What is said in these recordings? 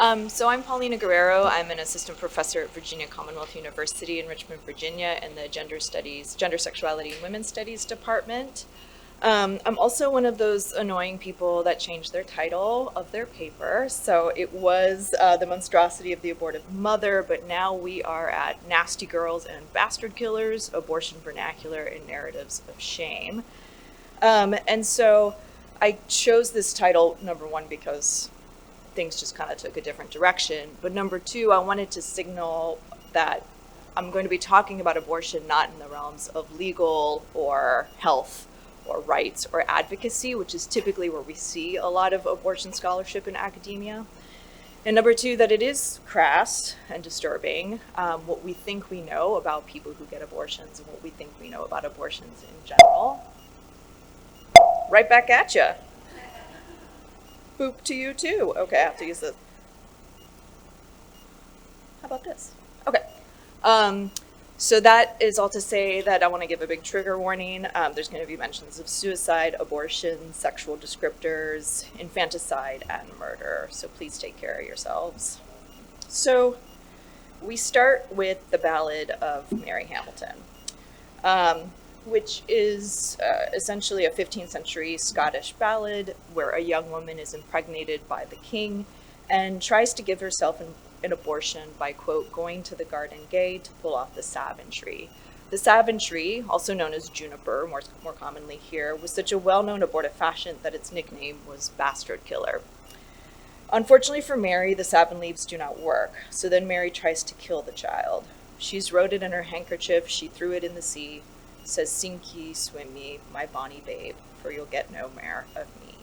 So I'm Paulina Guerrero. I'm an assistant professor at Virginia Commonwealth University in Richmond, Virginia, in the Gender Sexuality, and Women's Studies department. I'm also one of those annoying people that changed their title of their paper. So it was The Monstrosity of the Abortive Mother, but now we are at Nasty Girls and Bastard Killers, Abortion Vernacular and Narratives of Shame. And so I chose this title, number one, because things just kind of took a different direction. But number two, I wanted to signal that I'm going to be talking about abortion not in the realms of legal or health or rights or advocacy, which is typically where we see a lot of abortion scholarship in academia. And number two, that it is crass and disturbing, what we think we know about people who get abortions and what we think we know about abortions in general. Right back at you. Boop to you too. Okay, I have to use this. How about this? Okay. So that is all to say that I want to give a big trigger warning. There's going to be mentions of suicide, abortion, sexual descriptors, infanticide, and murder. So please take care of yourselves. So we start with the Ballad of Mary Hamilton, which is essentially a 15th century Scottish ballad where a young woman is impregnated by the king and tries to give herself an abortion by, quote, going to the garden gate to pull off the savin tree. The savin tree, also known as juniper, more commonly here, was such a well-known abortive fashion that its nickname was Bastard Killer. Unfortunately for Mary, the savin leaves do not work, so then Mary tries to kill the child. She's wrote it in her handkerchief, she threw it in the sea, says, sink ye, swim ye, my bonny babe, for you'll get no mair of me.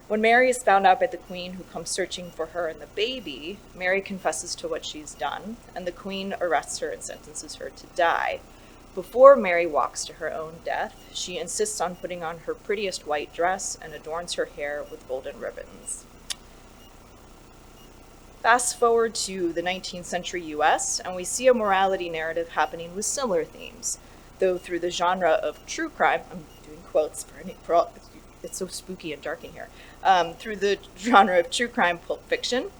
When Mary is found out by the queen who comes searching for her and the baby, Mary confesses to what she's done, and the queen arrests her and sentences her to die. Before Mary walks to her own death, she insists on putting on her prettiest white dress and adorns her hair with golden ribbons. Fast forward to the 19th century US, and we see a morality narrative happening with similar themes. Though through the genre of true crime, I'm doing quotes for it's so spooky and dark in here, through the genre of true crime pulp fiction,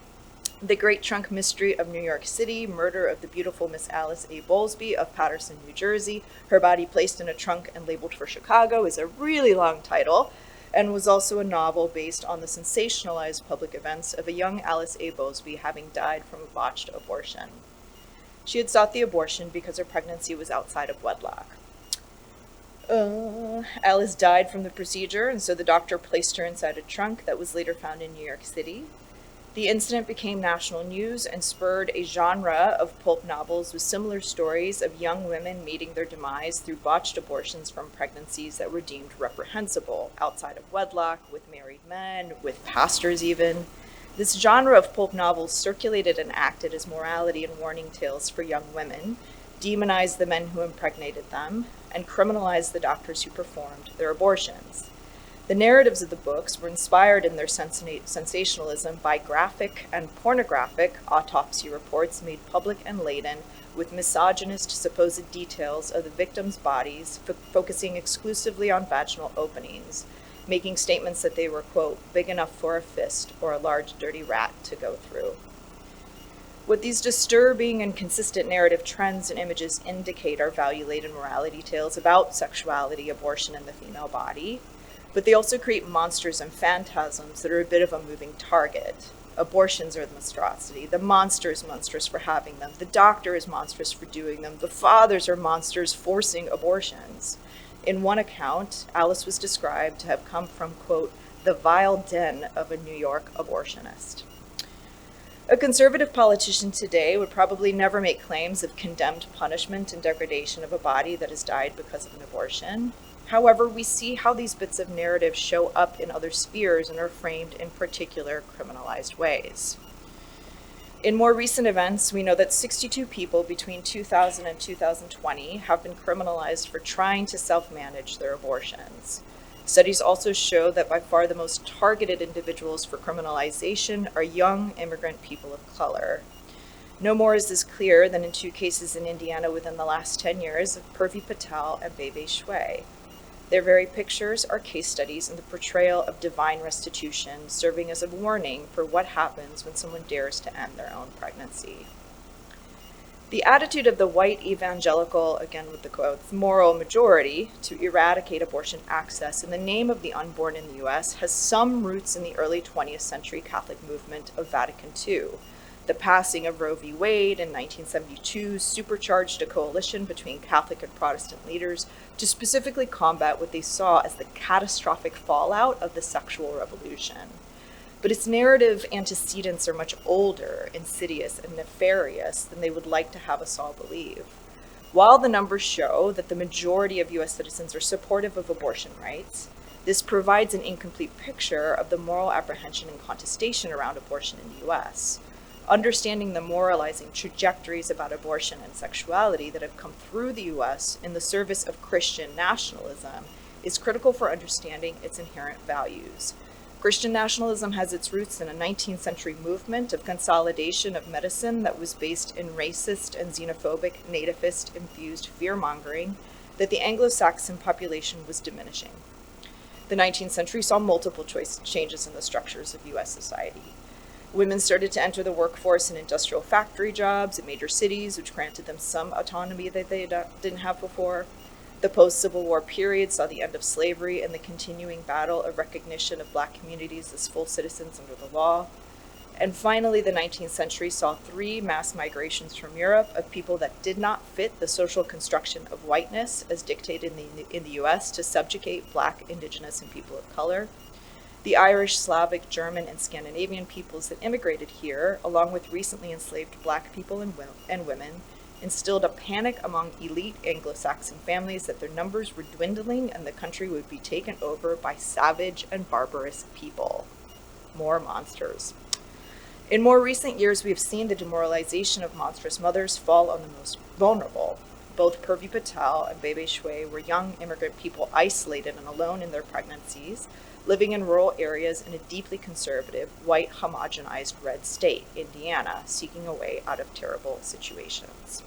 The Great Trunk Mystery of New York City, Murder of the Beautiful Miss Alice A. Bowlesby of Paterson, New Jersey, Her Body Placed in a Trunk and Labeled for Chicago is a really long title, and was also a novel based on the sensationalized public events of a young Alice A. Bowlesby having died from a botched abortion. She had sought the abortion because her pregnancy was outside of wedlock. Alice died from the procedure, and so the doctor placed her inside a trunk that was later found in New York City. The incident became national news and spurred a genre of pulp novels with similar stories of young women meeting their demise through botched abortions from pregnancies that were deemed reprehensible, outside of wedlock, with married men, with pastors even. This genre of pulp novels circulated and acted as morality and warning tales for young women, demonized the men who impregnated them, and criminalized the doctors who performed their abortions. The narratives of the books were inspired in their sensationalism by graphic and pornographic autopsy reports made public and laden with misogynist supposed details of the victims' bodies, focusing exclusively on vaginal openings, making statements that they were, quote, big enough for a fist or a large dirty rat to go through. What these disturbing and consistent narrative trends and images indicate are value-laden morality tales about sexuality, abortion, and the female body, but they also create monsters and phantasms that are a bit of a moving target. Abortions are the monstrosity. The monster is monstrous for having them. The doctor is monstrous for doing them. The fathers are monsters forcing abortions. In one account, Alice was described to have come from, quote, the vile den of a New York abortionist. A conservative politician today would probably never make claims of condemned punishment and degradation of a body that has died because of an abortion. However, we see how these bits of narrative show up in other spheres and are framed in particular criminalized ways. In more recent events, we know that 62 people between 2000 and 2020 have been criminalized for trying to self-manage their abortions. Studies also show that by far the most targeted individuals for criminalization are young immigrant people of color. No more is this clear than in 2 cases in Indiana within the last 10 years of Purvi Patel and Bebe Shwe. Their very pictures are case studies in the portrayal of divine restitution, serving as a warning for what happens when someone dares to end their own pregnancy. The attitude of the white evangelical, again with the quotes, moral majority to eradicate abortion access in the name of the unborn in the US has some roots in the early 20th century Catholic movement of Vatican II. The passing of Roe v. Wade in 1972 supercharged a coalition between Catholic and Protestant leaders to specifically combat what they saw as the catastrophic fallout of the sexual revolution. But its narrative antecedents are much older, insidious, and nefarious than they would like to have us all believe. While the numbers show that the majority of U.S. citizens are supportive of abortion rights, this provides an incomplete picture of the moral apprehension and contestation around abortion in the U.S. Understanding the moralizing trajectories about abortion and sexuality that have come through the U.S. in the service of Christian nationalism is critical for understanding its inherent values. Christian nationalism has its roots in a 19th century movement of consolidation of medicine that was based in racist and xenophobic, nativist-infused fear-mongering that the Anglo-Saxon population was diminishing. The 19th century saw multiple changes in the structures of U.S. society. Women started to enter the workforce in industrial factory jobs in major cities, which granted them some autonomy that they didn't have before. The post-Civil War period saw the end of slavery and the continuing battle of recognition of Black communities as full citizens under the law. And finally, the 19th century saw 3 mass migrations from Europe of people that did not fit the social construction of whiteness as dictated in the U.S. to subjugate Black, Indigenous, and people of color. The Irish, Slavic, German, and Scandinavian peoples that immigrated here, along with recently enslaved Black people and women, instilled a panic among elite Anglo-Saxon families that their numbers were dwindling and the country would be taken over by savage and barbarous people. More monsters. In more recent years, we have seen the demoralization of monstrous mothers fall on the most vulnerable. Both Purvi Patel and Bebe Shwe were young immigrant people isolated and alone in their pregnancies, living in rural areas in a deeply conservative, white, homogenized red state, Indiana, seeking a way out of terrible situations.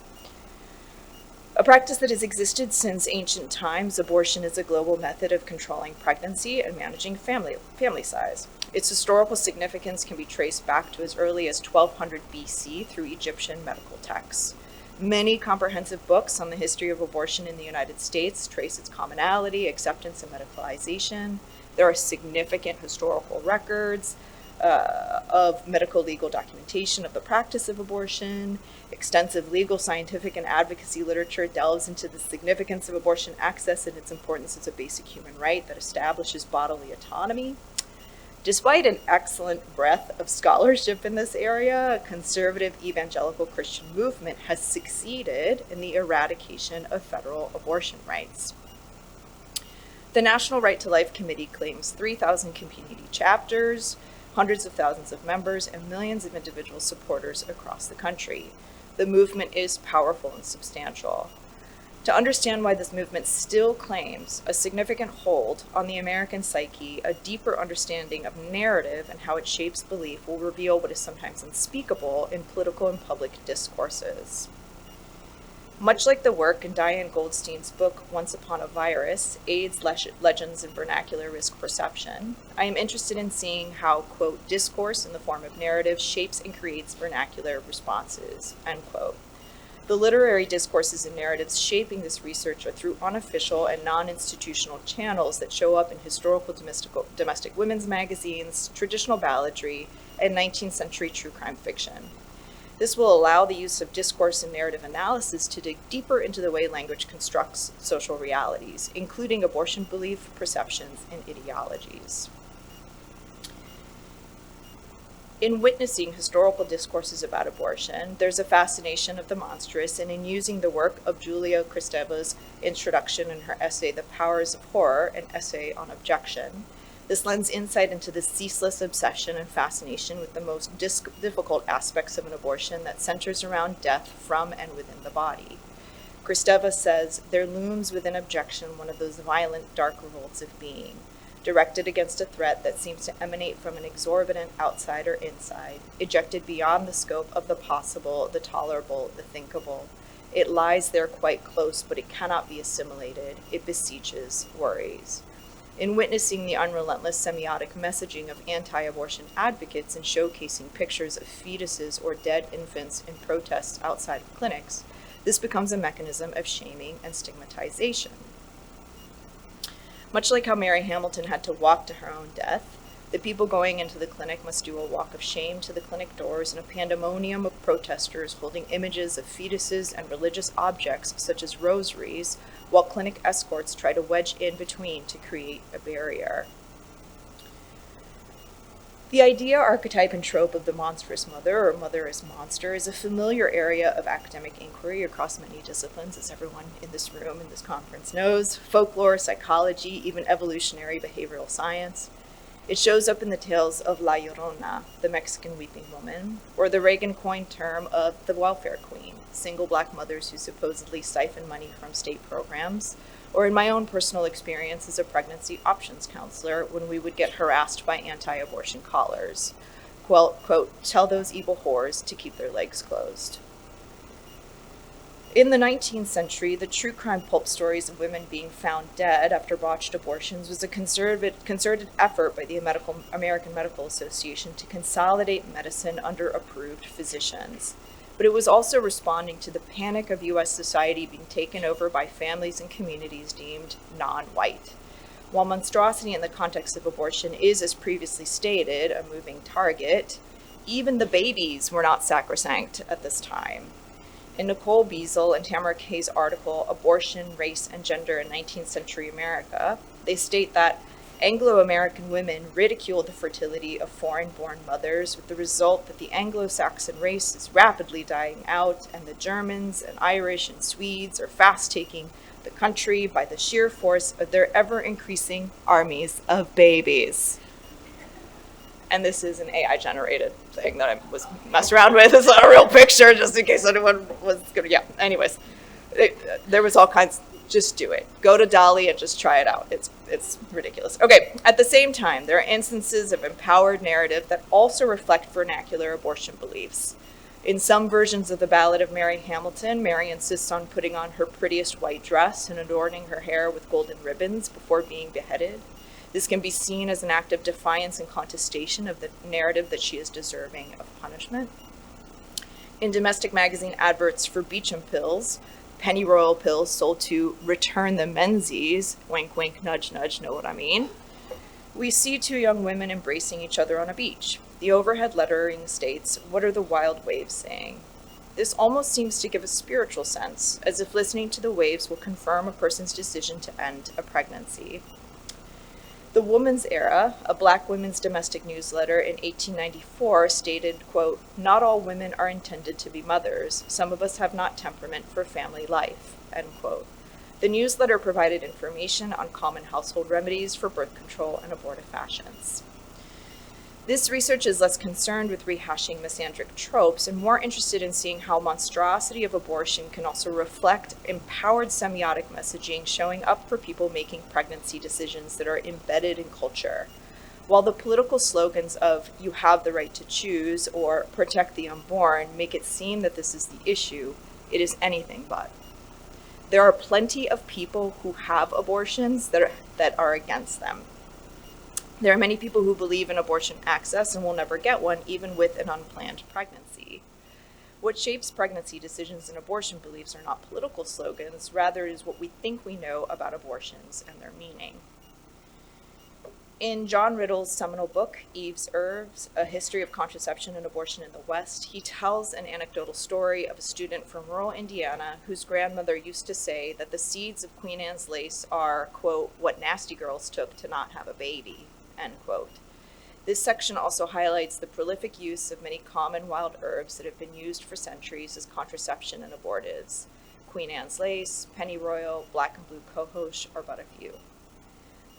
A practice that has existed since ancient times, abortion is a global method of controlling pregnancy and managing family size. Its historical significance can be traced back to as early as 1200 BC through Egyptian medical texts. Many comprehensive books on the history of abortion in the United States trace its commonality, acceptance, and medicalization. There are significant historical records of medical legal documentation of the practice of abortion. Extensive legal, scientific, and advocacy literature delves into the significance of abortion access and its importance as a basic human right that establishes bodily autonomy. Despite an excellent breadth of scholarship in this area, a conservative evangelical Christian movement has succeeded in the eradication of federal abortion rights. The National Right to Life Committee claims 3,000 community chapters, hundreds of thousands of members, and millions of individual supporters across the country. The movement is powerful and substantial. To understand why this movement still claims a significant hold on the American psyche, a deeper understanding of narrative and how it shapes belief will reveal what is sometimes unspeakable in political and public discourses. Much like the work in Diane Goldstein's book, Once Upon a Virus, AIDS, Legends, and Vernacular Risk Perception, I am interested in seeing how, quote, discourse in the form of narrative shapes and creates vernacular responses, end quote. The literary discourses and narratives shaping this research are through unofficial and non-institutional channels that show up in historical domestic women's magazines, traditional balladry, and 19th century true crime fiction. This will allow the use of discourse and narrative analysis to dig deeper into the way language constructs social realities, including abortion belief, perceptions, and ideologies. In witnessing historical discourses about abortion, there's a fascination of the monstrous, and in using the work of Julia Kristeva's introduction in her essay, The Powers of Horror, an essay on objection, this lends insight into the ceaseless obsession and fascination with the most difficult aspects of an abortion that centers around death from and within the body. Kristeva says, there looms within objection one of those violent, dark revolts of being, directed against a threat that seems to emanate from an exorbitant outside or inside, ejected beyond the scope of the possible, the tolerable, the thinkable, It lies there quite close, but it cannot be assimilated. It beseeches worries. In witnessing the unrelentless semiotic messaging of anti-abortion advocates and showcasing pictures of fetuses or dead infants in protests outside of clinics, this becomes a mechanism of shaming and stigmatization. Much like how Mary Hamilton had to walk to her own death, the people going into the clinic must do a walk of shame to the clinic doors in a pandemonium of protesters holding images of fetuses and religious objects such as rosaries, while clinic escorts try to wedge in between to create a barrier. The idea, archetype, and trope of the monstrous mother, or mother as monster, is a familiar area of academic inquiry across many disciplines, as everyone in this room in this conference knows: folklore, psychology, even evolutionary behavioral science. It shows up in the tales of La Llorona, the Mexican weeping woman, or the Reagan-coined term of the welfare queen, single Black mothers who supposedly siphon money from state programs, or in my own personal experience as a pregnancy options counselor when we would get harassed by anti-abortion callers. Quote, tell those evil whores to keep their legs closed. In the 19th century, the true crime pulp stories of women being found dead after botched abortions was a concerted effort by the American Medical Association to consolidate medicine under approved physicians. But it was also responding to the panic of U.S. society being taken over by families and communities deemed non-white. While monstrosity in the context of abortion is, as previously stated, a moving target, even the babies were not sacrosanct at this time. In Nicole Beazle and Tamara Kay's article, Abortion, Race, and Gender in 19th Century America, they state that Anglo-American women ridiculed the fertility of foreign-born mothers, with the result that the Anglo-Saxon race is rapidly dying out, and the Germans and Irish and Swedes are fast taking the country by the sheer force of their ever-increasing armies of babies. And this is an AI-generated thing that I was messed around with. It's not a real picture, just in case anyone was gonna, yeah. Anyways, there was all kinds, just do it. Go to DALL-E and just try it out. It's ridiculous. Okay, at the same time, there are instances of empowered narrative that also reflect vernacular abortion beliefs. In some versions of the Ballad of Mary Hamilton, Mary insists on putting on her prettiest white dress and adorning her hair with golden ribbons before being beheaded. This can be seen as an act of defiance and contestation of the narrative that she is deserving of punishment. In domestic magazine adverts for Beecham pills, pennyroyal pills sold to return the Menzies, wink, wink, nudge, nudge, know what I mean, we see two young women embracing each other on a beach. The overhead lettering states, "What are the wild waves saying?" This almost seems to give a spiritual sense, as if listening to the waves will confirm a person's decision to end a pregnancy. The Woman's Era, a Black women's domestic newsletter in 1894, stated, quote, "Not all women are intended to be mothers. Some of us have not temperament for family life," end quote. The newsletter provided information on common household remedies for birth control and abortive fashions. This research is less concerned with rehashing misandric tropes and more interested in seeing how monstrosity of abortion can also reflect empowered semiotic messaging showing up for people making pregnancy decisions that are embedded in culture. While the political slogans of "you have the right to choose" or "protect the unborn" make it seem that this is the issue, it is anything but. There are plenty of people who have abortions that are against them. There are many people who believe in abortion access and will never get one, even with an unplanned pregnancy. What shapes pregnancy decisions and abortion beliefs are not political slogans, rather is what we think we know about abortions and their meaning. In John Riddle's seminal book, Eve's Herbs, A History of Contraception and Abortion in the West, he tells an anecdotal story of a student from rural Indiana whose grandmother used to say that the seeds of Queen Anne's lace are, quote, "what nasty girls took to not have a baby," end quote. This section also highlights the prolific use of many common wild herbs that have been used for centuries as contraception and abortives. Queen Anne's lace, pennyroyal, black and blue cohosh are but a few.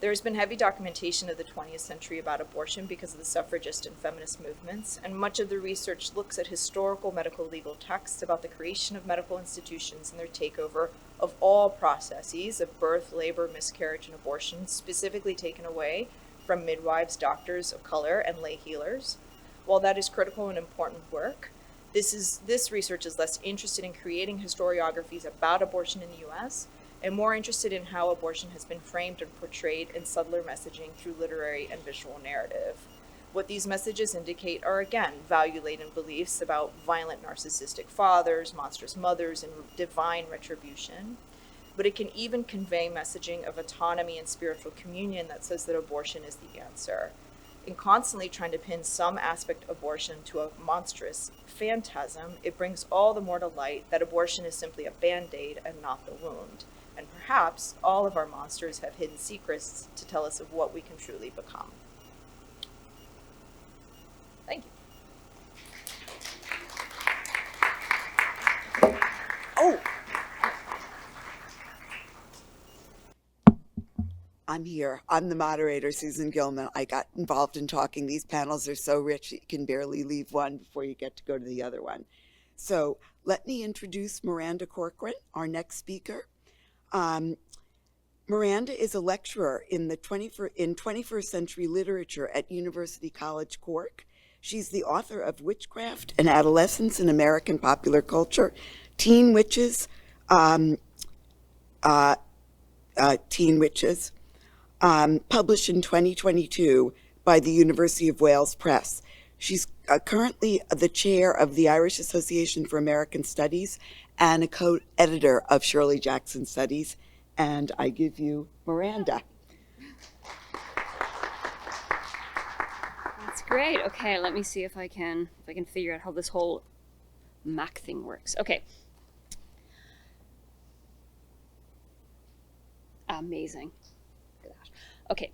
There has been heavy documentation of the 20th century about abortion because of the suffragist and feminist movements, and much of the research looks at historical medical legal texts about the creation of medical institutions and their takeover of all processes of birth, labor, miscarriage, and abortion, specifically taken away from midwives, doctors of color, and lay healers. While that is critical and important work, This research is less interested in creating historiographies about abortion in the US and more interested in how abortion has been framed and portrayed in subtler messaging through literary and visual narrative. What these messages indicate are, again, value-laden beliefs about violent narcissistic fathers, monstrous mothers, and divine retribution. But it can even convey messaging of autonomy and spiritual communion that says that abortion is the answer. In constantly trying to pin some aspect of abortion to a monstrous phantasm, it brings all the more to light that abortion is simply a band-aid and not the wound. And perhaps all of our monsters have hidden secrets to tell us of what we can truly become. Thank you. Oh! I'm here. I'm the moderator, Susan Gillman. I got involved in talking. These panels are so rich you can barely leave one before you get to go to the other one. So let me introduce Miranda Corcoran, our next speaker. Miranda is a lecturer in 21st century literature at University College Cork. She's the author of Witchcraft and Adolescence in American Popular Culture, Teen Witches, published in 2022 by the University of Wales Press. She's currently the chair of the Irish Association for American Studies and a co-editor of Shirley Jackson Studies. And I give you Miranda. That's great. Okay, let me see if I can figure out how this whole Mac thing works. Okay. Amazing. Look at that. Okay.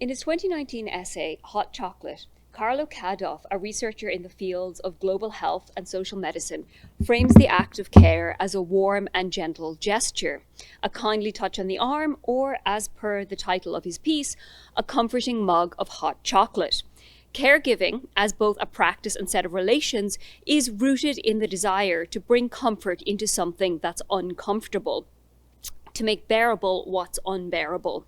In his 2019 essay, Hot Chocolate, Carlo Kadoff, a researcher in the fields of global health and social medicine, frames the act of care as a warm and gentle gesture, a kindly touch on the arm, or, as per the title of his piece, a comforting mug of hot chocolate. Caregiving, as both a practice and set of relations, is rooted in the desire to bring comfort into something that's uncomfortable, to make bearable what's unbearable.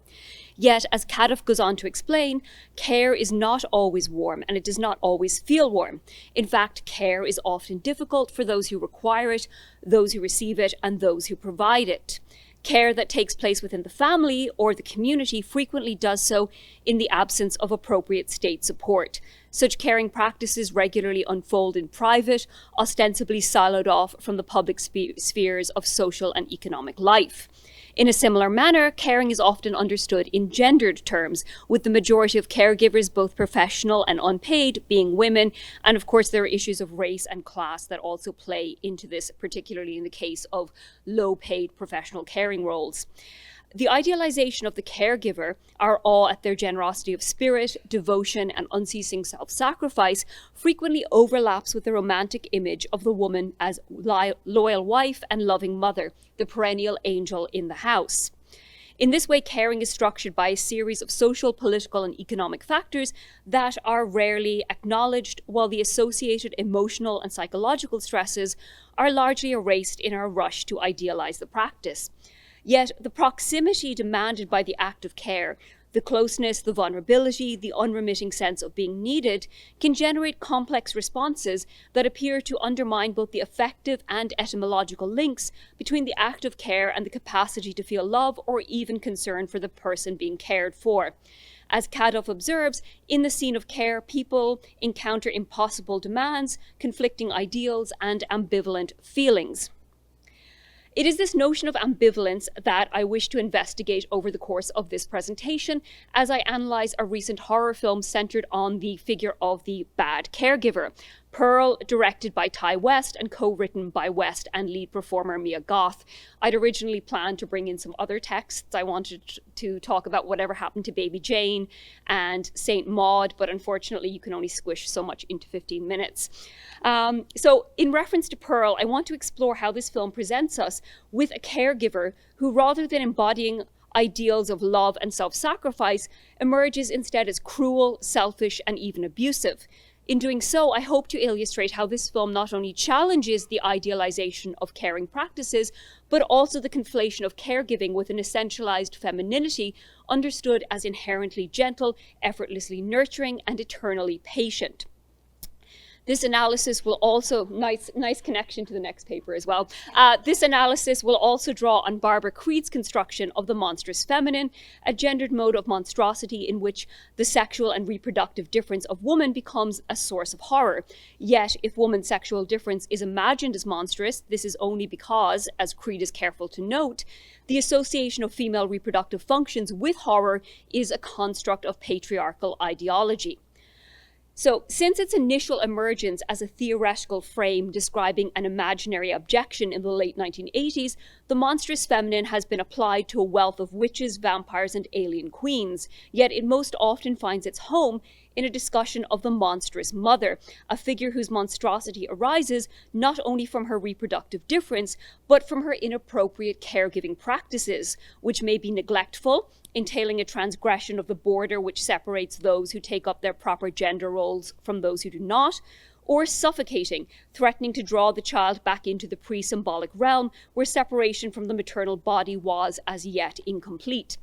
Yet, as Kadoff goes on to explain, care is not always warm and it does not always feel warm. In fact, care is often difficult for those who require it, those who receive it, and those who provide it. Care that takes place within the family or the community frequently does so in the absence of appropriate state support. Such caring practices regularly unfold in private, ostensibly siloed off from the public spheres of social and economic life. In a similar manner, caring is often understood in gendered terms, with the majority of caregivers, both professional and unpaid, being women. And of course, there are issues of race and class that also play into this, particularly in the case of low-paid professional caring roles. The idealization of the caregiver, our awe at their generosity of spirit, devotion, and unceasing self-sacrifice frequently overlaps with the romantic image of the woman as loyal wife and loving mother, the perennial angel in the house. In this way, caring is structured by a series of social, political, and economic factors that are rarely acknowledged, while the associated emotional and psychological stresses are largely erased in our rush to idealize the practice. Yet the proximity demanded by the act of care, the closeness, the vulnerability, the unremitting sense of being needed, can generate complex responses that appear to undermine both the affective and etymological links between the act of care and the capacity to feel love or even concern for the person being cared for. As Kadoff observes, in the scene of care, people encounter impossible demands, conflicting ideals, and ambivalent feelings. It is this notion of ambivalence that I wish to investigate over the course of this presentation as I analyze a recent horror film centered on the figure of the bad caregiver. Pearl, directed by Ty West and co-written by West and lead performer Mia Goth. I'd originally planned to bring in some other texts. I wanted to talk about Whatever Happened to Baby Jane and Saint Maud, but unfortunately you can only squish so much into 15 minutes. So in reference to Pearl, I want to explore how this film presents us with a caregiver who, rather than embodying ideals of love and self-sacrifice, emerges instead as cruel, selfish, and even abusive. In doing so, I hope to illustrate how this film not only challenges the idealization of caring practices, but also the conflation of caregiving with an essentialized femininity understood as inherently gentle, effortlessly nurturing, and eternally patient. This analysis will also, nice connection to the next paper as well. This analysis will also draw on Barbara Creed's construction of the monstrous feminine, a gendered mode of monstrosity in which the sexual and reproductive difference of woman becomes a source of horror. Yet, if woman's sexual difference is imagined as monstrous, this is only because, as Creed is careful to note, the association of female reproductive functions with horror is a construct of patriarchal ideology. So, since its initial emergence as a theoretical frame describing an imaginary objection in the late 1980s, the monstrous feminine has been applied to a wealth of witches, vampires, and alien queens, yet it most often finds its home in a discussion of the monstrous mother, a figure whose monstrosity arises not only from her reproductive difference, but from her inappropriate caregiving practices, which may be neglectful, entailing a transgression of the border which separates those who take up their proper gender roles from those who do not, or suffocating, threatening to draw the child back into the pre-symbolic realm where separation from the maternal body was as yet incomplete.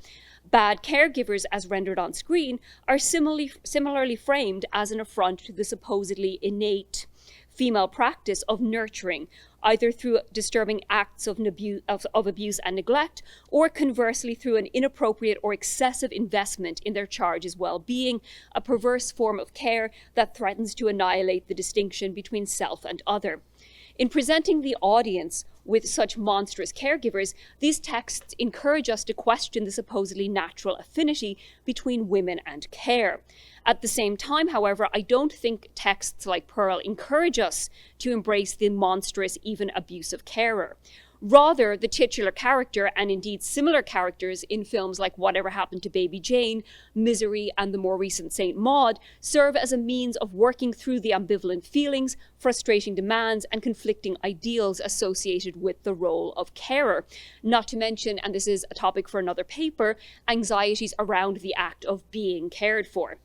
Bad caregivers, as rendered on screen, are similarly framed as an affront to the supposedly innate female practice of nurturing, either through disturbing acts of abuse and neglect, or conversely through an inappropriate or excessive investment in their charge's well-being, a perverse form of care that threatens to annihilate the distinction between self and other. In presenting the audience with such monstrous caregivers, these texts encourage us to question the supposedly natural affinity between women and care. At the same time, however, I don't think texts like Pearl encourage us to embrace the monstrous, even abusive carer. Rather, the titular character, and indeed similar characters in films like Whatever Happened to Baby Jane, Misery, and the more recent Saint Maud, serve as a means of working through the ambivalent feelings, frustrating demands, and conflicting ideals associated with the role of carer. Not to mention, and this is a topic for another paper, anxieties around the act of being cared for.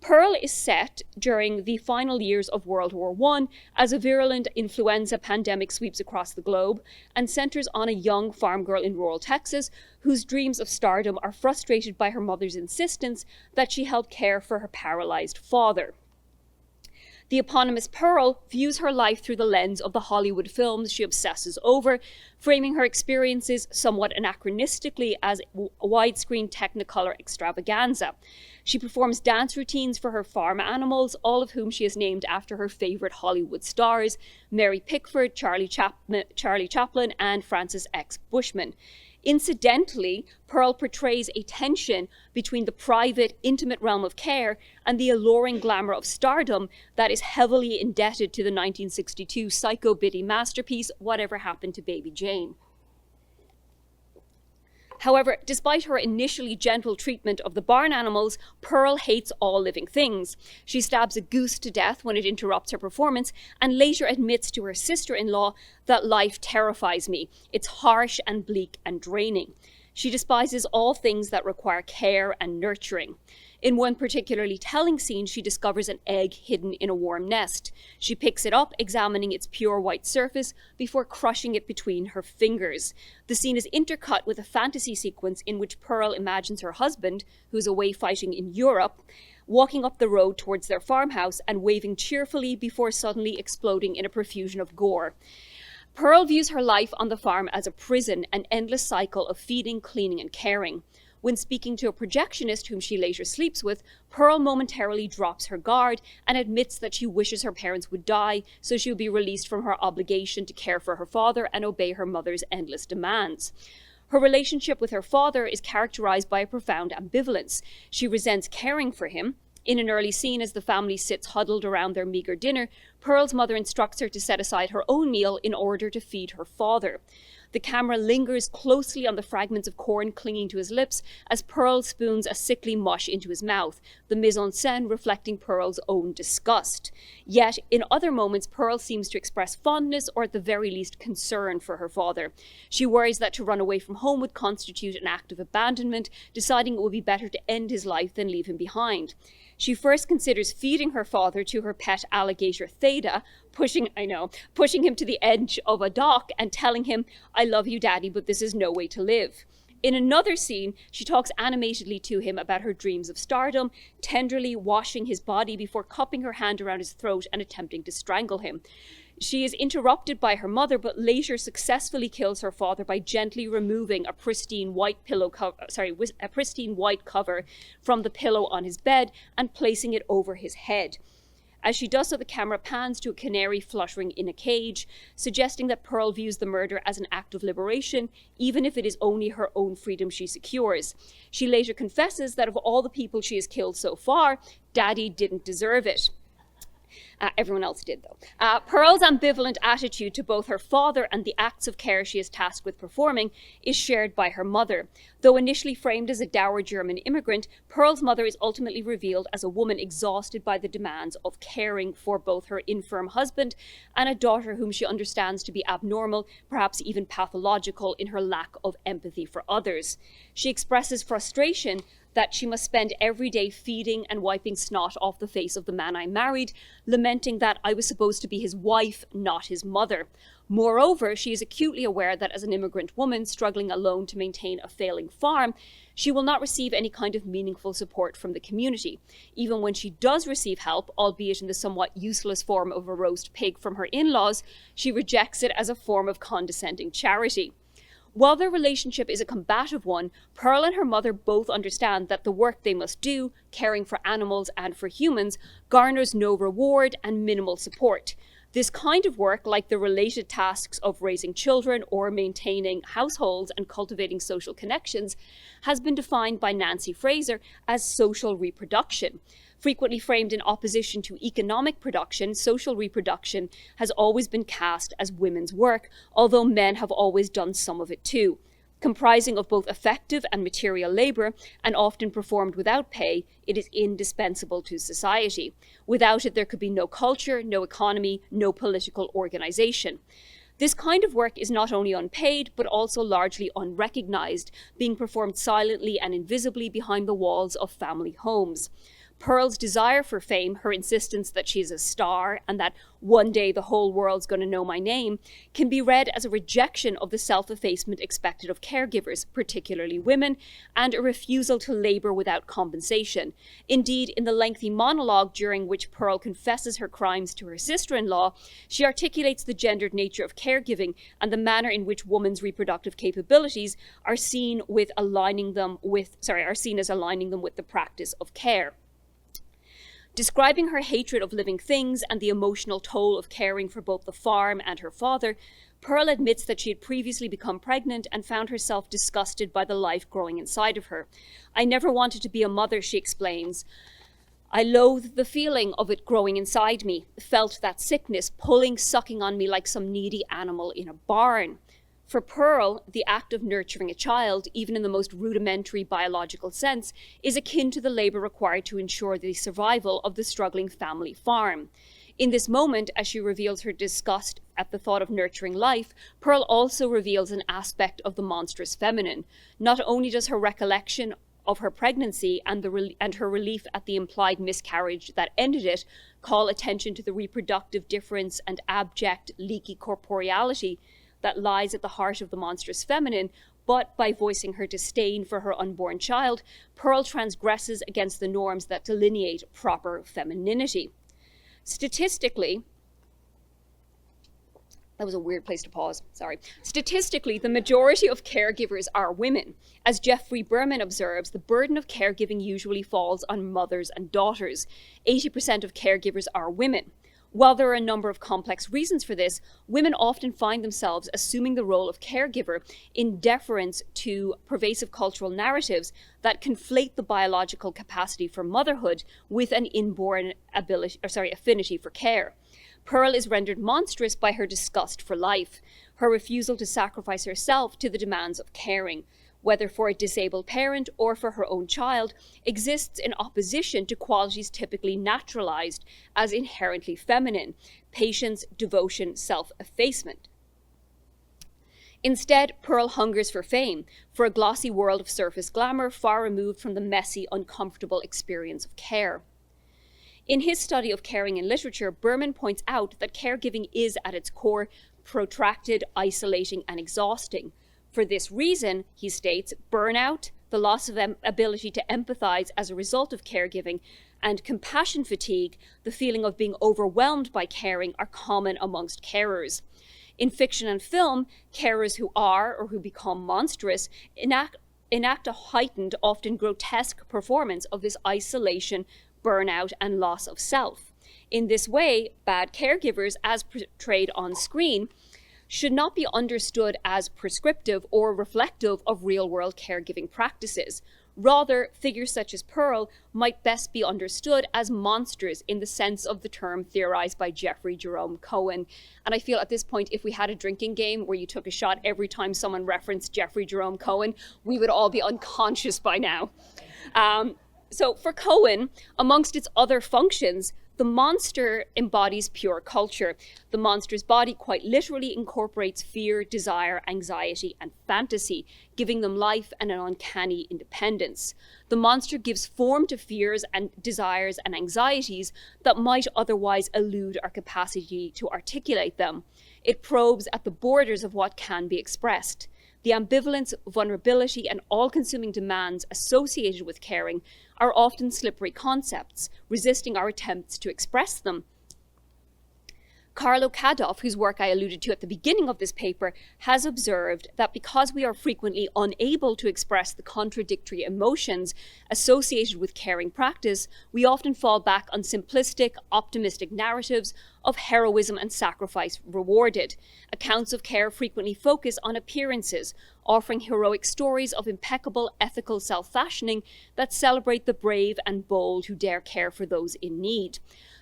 Pearl is set during the final years of World War I as a virulent influenza pandemic sweeps across the globe and centers on a young farm girl in rural Texas whose dreams of stardom are frustrated by her mother's insistence that she help care for her paralyzed father. The eponymous Pearl views her life through the lens of the Hollywood films she obsesses over, framing her experiences somewhat anachronistically as widescreen Technicolor extravaganza. She performs dance routines for her farm animals, all of whom she has named after her favorite Hollywood stars, Mary Pickford, Charlie Chaplin, and Francis X. Bushman. Incidentally, Pearl portrays a tension between the private, intimate realm of care and the alluring glamour of stardom that is heavily indebted to the 1962 psycho-bitty masterpiece, Whatever Happened to Baby Jane. However, despite her initially gentle treatment of the barn animals, Pearl hates all living things. She stabs a goose to death when it interrupts her performance and later admits to her sister-in-law that life terrifies me. It's harsh and bleak and draining. She despises all things that require care and nurturing. In one particularly telling scene, she discovers an egg hidden in a warm nest. She picks it up, examining its pure white surface before crushing it between her fingers. The scene is intercut with a fantasy sequence in which Pearl imagines her husband, who's away fighting in Europe, walking up the road towards their farmhouse and waving cheerfully before suddenly exploding in a profusion of gore. Pearl views her life on the farm as a prison, an endless cycle of feeding, cleaning, and caring. When speaking to a projectionist whom she later sleeps with, Pearl momentarily drops her guard and admits that she wishes her parents would die so she would be released from her obligation to care for her father and obey her mother's endless demands. Her relationship with her father is characterized by a profound ambivalence. She resents caring for him. In an early scene, as the family sits huddled around their meager dinner, Pearl's mother instructs her to set aside her own meal in order to feed her father. The camera lingers closely on the fragments of corn clinging to his lips as Pearl spoons a sickly mush into his mouth, the mise-en-scène reflecting Pearl's own disgust. Yet, in other moments, Pearl seems to express fondness or at the very least concern for her father. She worries that to run away from home would constitute an act of abandonment, deciding it would be better to end his life than leave him behind. She first considers feeding her father to her pet alligator Theta, pushing him to the edge of a dock and telling him, "I love you, Daddy, but this is no way to live." In another scene, she talks animatedly to him about her dreams of stardom, tenderly washing his body before cupping her hand around his throat and attempting to strangle him. She is interrupted by her mother, but later successfully kills her father by gently removing a pristine white cover from the pillow on his bed and placing it over his head. As she does so, the camera pans to a canary fluttering in a cage, suggesting that Pearl views the murder as an act of liberation, even if it is only her own freedom she secures. She later confesses that of all the people she has killed so far, Daddy didn't deserve it. Everyone else did, though. Pearl's ambivalent attitude to both her father and the acts of care she is tasked with performing is shared by her mother. Though initially framed as a dour German immigrant, Pearl's mother is ultimately revealed as a woman exhausted by the demands of caring for both her infirm husband and a daughter whom she understands to be abnormal, perhaps even pathological, in her lack of empathy for others. She expresses frustration that she must spend every day feeding and wiping snot off the face of the man I married, lamenting that I was supposed to be his wife, not his mother. Moreover, she is acutely aware that as an immigrant woman struggling alone to maintain a failing farm, she will not receive any kind of meaningful support from the community. Even when she does receive help, albeit in the somewhat useless form of a roast pig from her in-laws, she rejects it as a form of condescending charity. While their relationship is a combative one, Pearl and her mother both understand that the work they must do, caring for animals and for humans, garners no reward and minimal support. This kind of work, like the related tasks of raising children or maintaining households and cultivating social connections, has been defined by Nancy Fraser as social reproduction. Frequently framed in opposition to economic production, social reproduction has always been cast as women's work, although men have always done some of it too. Comprising of both effective and material labor, and often performed without pay, it is indispensable to society. Without it, there could be no culture, no economy, no political organization. This kind of work is not only unpaid, but also largely unrecognized, being performed silently and invisibly behind the walls of family homes. Pearl's desire for fame, her insistence that she's a star and that one day the whole world's going to know my name, can be read as a rejection of the self-effacement expected of caregivers, particularly women, and a refusal to labor without compensation. Indeed, in the lengthy monologue during which Pearl confesses her crimes to her sister-in-law, she articulates the gendered nature of caregiving and the manner in which women's reproductive capabilities are seen as aligning them with the practice of care. Describing her hatred of living things and the emotional toll of caring for both the farm and her father, Pearl admits that she had previously become pregnant and found herself disgusted by the life growing inside of her. I never wanted to be a mother, she explains. I loathed the feeling of it growing inside me, felt that sickness sucking on me like some needy animal in a barn. For Pearl, the act of nurturing a child, even in the most rudimentary biological sense, is akin to the labor required to ensure the survival of the struggling family farm. In this moment, as she reveals her disgust at the thought of nurturing life, Pearl also reveals an aspect of the monstrous feminine. Not only does her recollection of her pregnancy and her relief at the implied miscarriage that ended it call attention to the reproductive difference and abject, leaky corporeality that lies at the heart of the monstrous feminine, but by voicing her disdain for her unborn child, Pearl transgresses against the norms that delineate proper femininity. Statistically, that was a weird place to pause, sorry. Statistically, the majority of caregivers are women. As Jeffrey Berman observes, the burden of caregiving usually falls on mothers and daughters. 80% of caregivers are women. While there are a number of complex reasons for this, women often find themselves assuming the role of caregiver in deference to pervasive cultural narratives that conflate the biological capacity for motherhood with an inborn affinity for care. Pearl is rendered monstrous by her disgust for life, her refusal to sacrifice herself to the demands of caring, whether for a disabled parent or for her own child, exists in opposition to qualities typically naturalized as inherently feminine: patience, devotion, self-effacement. Instead, Pearl hungers for fame, for a glossy world of surface glamour far removed from the messy, uncomfortable experience of care. In his study of caring in literature, Berman points out that caregiving is at its core protracted, isolating, and exhausting. For this reason, he states, burnout, the loss of ability to empathize as a result of caregiving, and compassion fatigue, the feeling of being overwhelmed by caring, are common amongst carers. In fiction and film, carers who are or who become monstrous enact a heightened, often grotesque performance of this isolation, burnout, and loss of self. In this way, bad caregivers, as portrayed on screen, should not be understood as prescriptive or reflective of real-world caregiving practices. Rather, figures such as Pearl might best be understood as monsters in the sense of the term theorized by Jeffrey Jerome Cohen. And I feel at this point, if we had a drinking game where you took a shot every time someone referenced Jeffrey Jerome Cohen, we would all be unconscious by now. So for Cohen, amongst its other functions, the monster embodies pure culture. The monster's body quite literally incorporates fear, desire, anxiety, and fantasy, giving them life and an uncanny independence. The monster gives form to fears and desires and anxieties that might otherwise elude our capacity to articulate them. It probes at the borders of what can be expressed. The ambivalence, vulnerability, and all-consuming demands associated with caring are often slippery concepts, resisting our attempts to express them. Carlo Kadoff, whose work I alluded to at the beginning of this paper, has observed that because we are frequently unable to express the contradictory emotions associated with caring practice, we often fall back on simplistic, optimistic narratives of heroism and sacrifice rewarded. Accounts of care frequently focus on appearances, offering heroic stories of impeccable ethical self-fashioning that celebrate the brave and bold who dare care for those in need.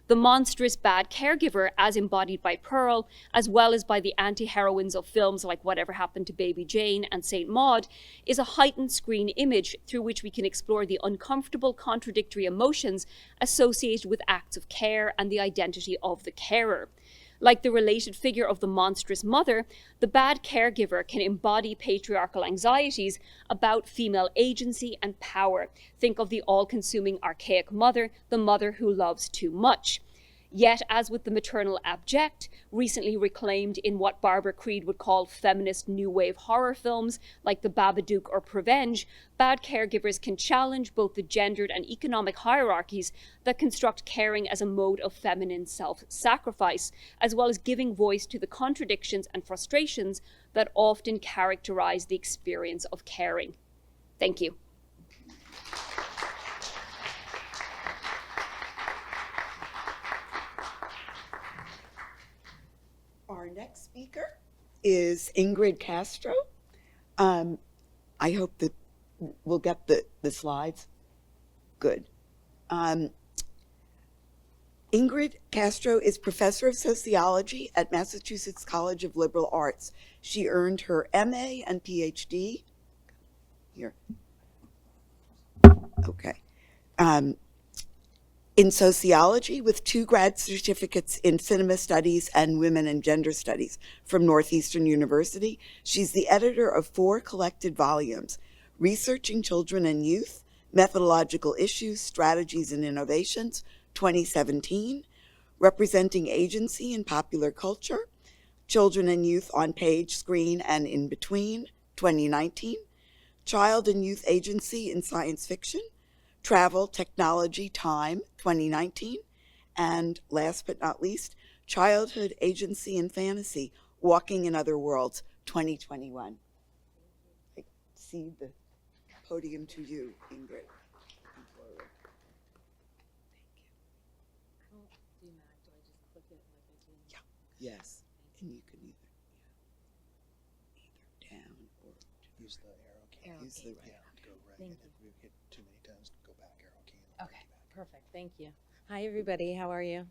The monstrous bad caregiver, as embodied by Pearl, as well as by the anti-heroines of films like Whatever Happened to Baby Jane and St. Maud, is a heightened screen image through which we can explore the uncomfortable, contradictory emotions associated with acts of care and the identity of the carer. Like the related figure of the monstrous mother, the bad caregiver can embody patriarchal anxieties about female agency and power. Think of the all-consuming archaic mother, the mother who loves too much. Yet, as with the maternal abject, recently reclaimed in what Barbara Creed would call feminist new wave horror films like The Babadook or Prevenge, bad caregivers can challenge both the gendered and economic hierarchies that construct caring as a mode of feminine self-sacrifice, as well as giving voice to the contradictions and frustrations that often characterize the experience of caring. Thank you. Our next speaker is Ingrid Castro. I hope that we'll get the slides. Good. Ingrid Castro is professor of sociology at Massachusetts College of Liberal Arts. She earned her MA and PhD. Here. Okay. In sociology with 2 grad certificates in cinema studies and women and gender studies from Northeastern University. She's the editor of 4 collected volumes, Researching Children and Youth, Methodological Issues, Strategies and Innovations, 2017, Representing Agency in Popular Culture, Children and Youth on Page, Screen, and in Between, 2019, Child and Youth Agency in Science Fiction, Travel, Technology, Time, 2019, and last but not least, Childhood Agency and Fantasy, Walking in Other Worlds, 2021. I cede the podium to you, Ingrid. Come forward. Yeah. Yes, and you can either down or use the arrow key. Use the right. Go right. Thank and if we hit too many times, go back, arrow key. And Okay, back. perfect. Thank you. Hi, everybody. How are you?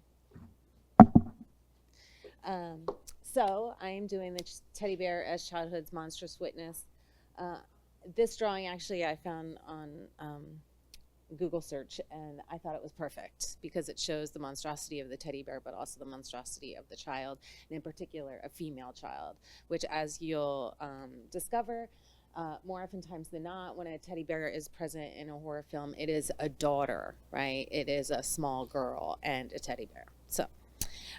So I am doing the teddy bear as childhood's monstrous witness. This drawing actually I found on Google search, and I thought it was perfect because it shows the monstrosity of the teddy bear, but also the monstrosity of the child, and in particular a female child, which, as you'll discover, more oftentimes than not, when a teddy bear is present in a horror film, it is a daughter, right? It is a small girl and a teddy bear. So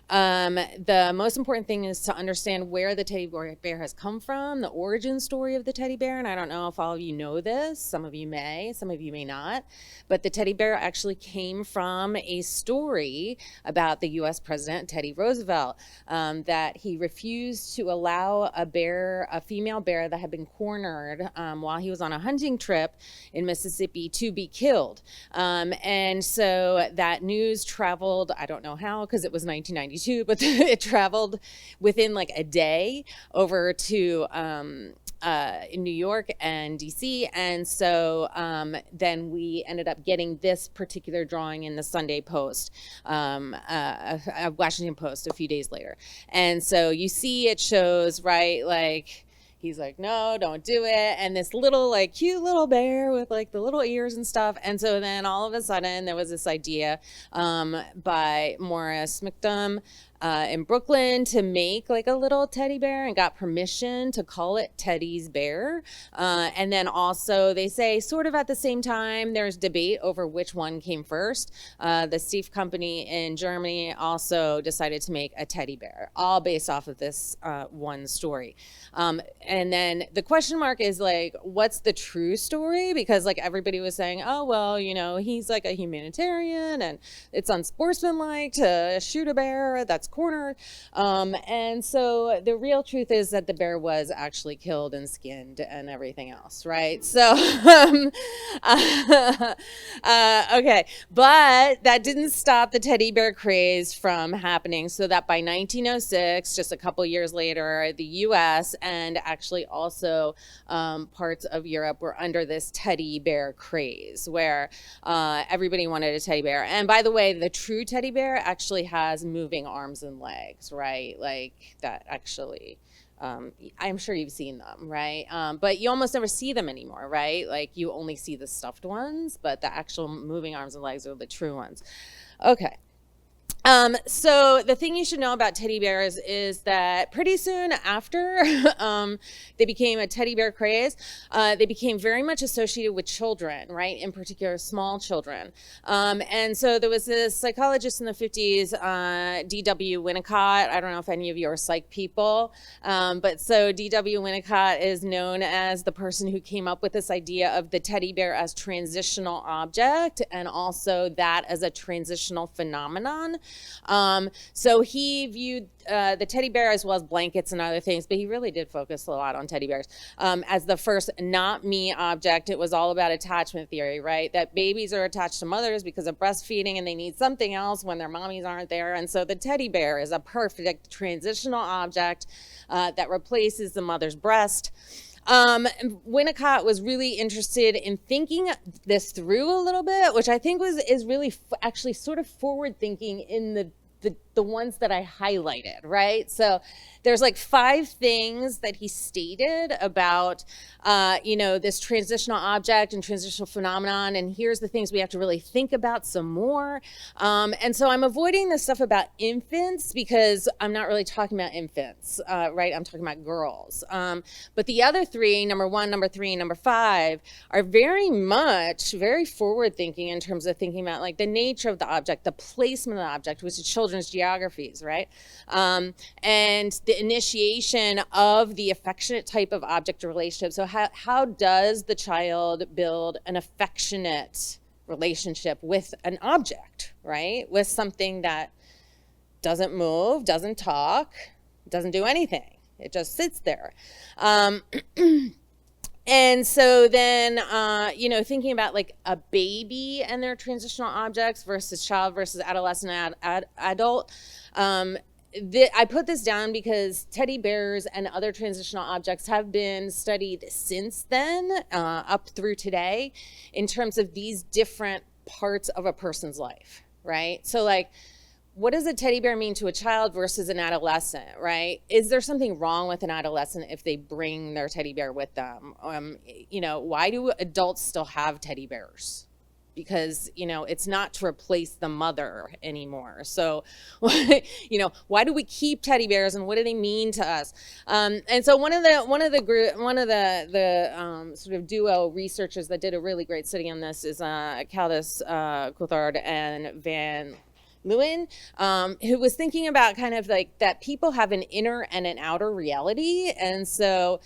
The most important thing is to understand where the teddy bear has come from, the origin story of the teddy bear. And I don't know if all of you know this. Some of you may, some of you may not. But the teddy bear actually came from a story about the U.S. President Teddy Roosevelt, that he refused to allow a female bear that had been cornered while he was on a hunting trip in Mississippi to be killed. And so that news traveled, I don't know how, because it was 1992, but it traveled within like a day over to in New York and DC. And so then we ended up getting this particular drawing in the Sunday Post, Washington Post, a few days later. And so you see it shows, right, like, he's like, no, don't do it. And this little, like, cute little bear with, like, the little ears and stuff. And so then all of a sudden there was this idea by Morris McDum in Brooklyn to make like a little teddy bear, and got permission to call it Teddy's Bear. And then also they say sort of at the same time there's debate over which one came first. The Steiff Company in Germany also decided to make a teddy bear, all based off of this one story. And then the question mark is like, what's the true story? Because like everybody was saying, oh, well, you know, he's like a humanitarian and it's unsportsmanlike to shoot a bear that's cornered. And so the real truth is that the bear was actually killed and skinned and everything else, right? So, okay, but that didn't stop the teddy bear craze from happening, so that by 1906, just a couple years later, the US and actually also parts of Europe were under this teddy bear craze where everybody wanted a teddy bear. And by the way, the true teddy bear actually has moving arms and legs, right? Like that actually, I'm sure you've seen them, right? But you almost never see them anymore, right? Like you only see the stuffed ones, but the actual moving arms and legs are the true ones. Okay. So the thing you should know about teddy bears is that pretty soon after they became a teddy bear craze, they became very much associated with children, right? In particular, small children. And so there was this psychologist in the 50s, D.W. Winnicott. I don't know if any of you are psych people, but so D.W. Winnicott is known as the person who came up with this idea of the teddy bear as transitional object and also that as a transitional phenomenon. So he viewed the teddy bear as well as blankets and other things, but he really did focus a lot on teddy bears as the first not me object. It was all about attachment theory, right? That babies are attached to mothers because of breastfeeding and they need something else when their mommies aren't there. And so the teddy bear is a perfect transitional object that replaces the mother's breast. Winnicott was really interested in thinking this through a little bit, which I think is really actually sort of forward thinking in the ones that I highlighted, right? So there's like 5 things that he stated about, you know, this transitional object and transitional phenomenon. And here's the things we have to really think about some more. And so I'm avoiding the stuff about infants because I'm not really talking about infants, right? I'm talking about girls. But the other 3, number 1, number 3, and number 5, are very much very forward thinking in terms of thinking about like the nature of the object, the placement of the object, which is children's geographies, right? And the initiation of the affectionate type of object relationship. So how does the child build an affectionate relationship with an object, right? With something that doesn't move, doesn't talk, doesn't do anything. It just sits there. And so then, you know, thinking about like a baby and their transitional objects versus child versus adolescent adult, I put this down because teddy bears and other transitional objects have been studied since then, up through today, in terms of these different parts of a person's life, right? So like, what does a teddy bear mean to a child versus an adolescent, right? Is there something wrong with an adolescent if they bring their teddy bear with them? You know, why do adults still have teddy bears? Because, you know, it's not to replace the mother anymore. So, you know, why do we keep teddy bears and what do they mean to us? And so one of the sort of duo researchers that did a really great study on this is Caldus Coulthard and Lewin, who was thinking about kind of like that people have an inner and an outer reality. And so,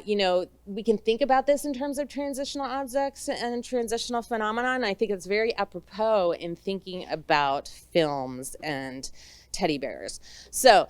you know, we can think about this in terms of transitional objects and transitional phenomena. And I think it's very apropos in thinking about films and teddy bears. So,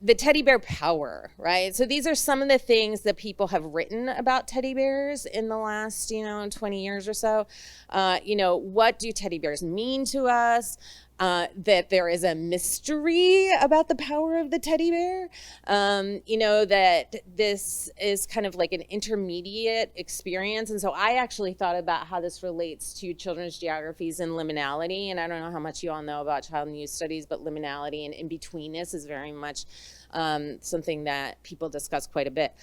the teddy bear power, right? So these are some of the things that people have written about teddy bears in the last, 20 years or so. What do teddy bears mean to us? That there is a mystery about the power of the teddy bear. That this is kind of like an intermediate experience. And so I actually thought about how this relates to children's geographies and liminality. And I don't know how much you all know about child and youth studies, but liminality and in-betweenness is very much something that people discuss quite a bit.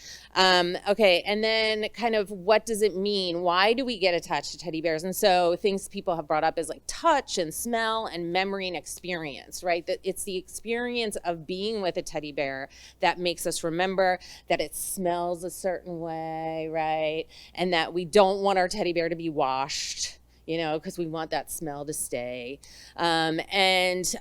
Okay, and then kind of what does it mean? Why do we get attached to teddy bears? And so things people have brought up is like touch and smell and memory and experience, right? That it's the experience of being with a teddy bear that makes us remember that it smells a certain way, right? And that we don't want our teddy bear to be washed, because we want that smell to stay. That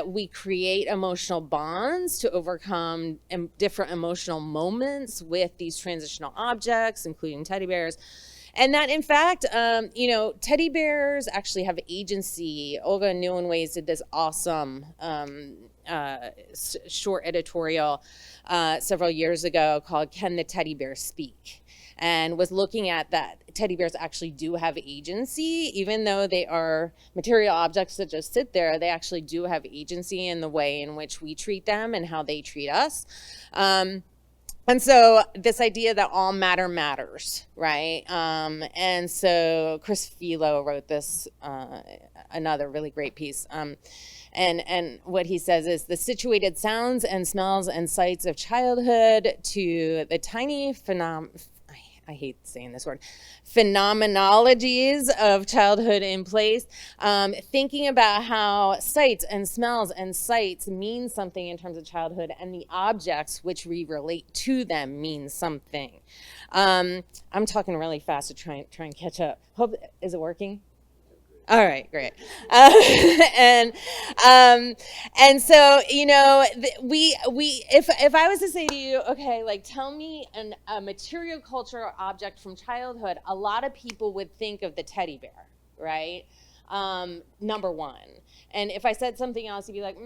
we create emotional bonds to overcome different emotional moments with these transitional objects, including teddy bears. And that, in fact, teddy bears actually have agency. Olga Neuenways did this awesome short editorial several years ago called "Can the Teddy Bear Speak?" and was looking at that teddy bears actually do have agency, even though they are material objects that just sit there. They actually do have agency in the way in which we treat them and how they treat us. And so this idea that all matter matters, right? And so Chris Philo wrote this, another really great piece. And what he says is the situated sounds and smells and sights of childhood to the tiny I hate saying this word, phenomenologies of childhood in place, thinking about how sights and smells and sights mean something in terms of childhood, and the objects which we relate to them mean something. I'm talking really fast to try and catch up. Is it working? All right, great. And so, if I was to say to you, okay, like tell me a material culture object from childhood, a lot of people would think of the teddy bear, right? Number one. And if I said something else, you'd be like,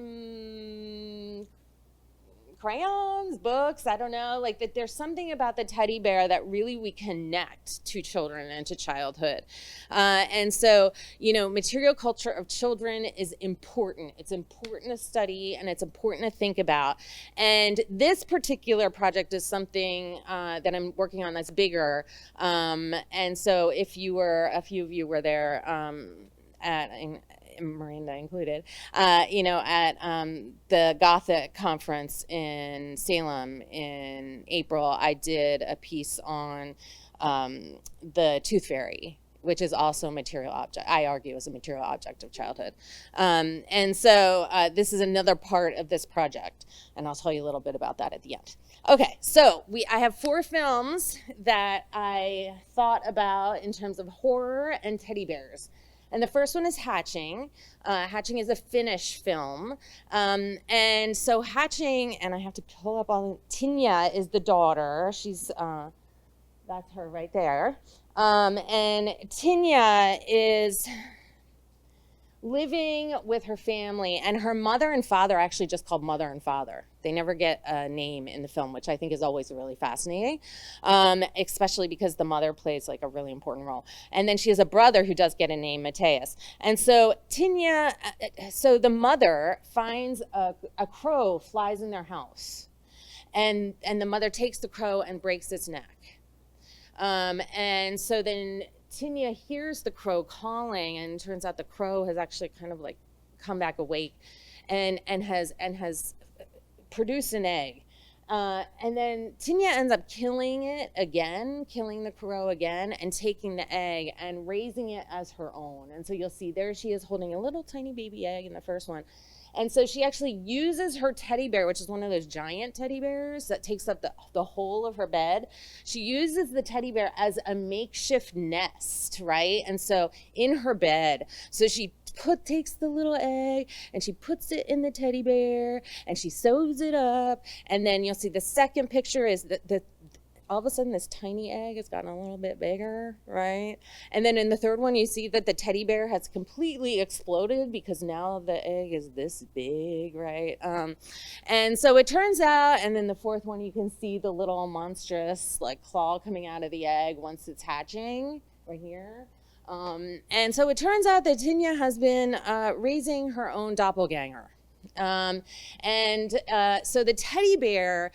crayons, books, I don't know, like that there's something about the teddy bear that really we connect to children and to childhood. And so, material culture of children is important. It's important to study and it's important to think about. And this particular project is something that I'm working on that's bigger. And so if a few of you were there at Miranda included, at the Gothic conference in Salem in April, I did a piece on the tooth fairy, which is also a material object, I argue is a material object of childhood. And so this is another part of this project, and I'll tell you a little bit about that at the end. Okay, so I have 4 films that I thought about in terms of horror and teddy bears. And the first one is Hatching. Hatching is a Finnish film. And so Hatching, and I have to pull up Tinja is the daughter. She's, that's her right there. And Tinja is living with her family, and her mother and father are actually just called mother and father. They never get a name in the film, which I think is always really fascinating, especially because the mother plays like a really important role. And then she has a brother who does get a name, Mateus. And so Tinja, so the mother finds a crow flies in their house, and the mother takes the crow and breaks its neck. And so then Tinja hears the crow calling, and it turns out the crow has actually kind of like come back awake and has produced an egg. And then Tinja ends up killing the crow again, and taking the egg and raising it as her own. And so you'll see there she is holding a little tiny baby egg in the first one. And so she actually uses her teddy bear, which is one of those giant teddy bears that takes up the whole of her bed. She uses the teddy bear as a makeshift nest, right? And so in her bed, so she takes the little egg and she puts it in the teddy bear and she sews it up. And then you'll see the second picture is the all of a sudden this tiny egg has gotten a little bit bigger, right? And then in the third one, you see that the teddy bear has completely exploded because now the egg is this big, right? And so it turns out, and then the fourth one, you can see the little monstrous like claw coming out of the egg once it's hatching right here. And so it turns out that Tinya has been raising her own doppelganger. So the teddy bear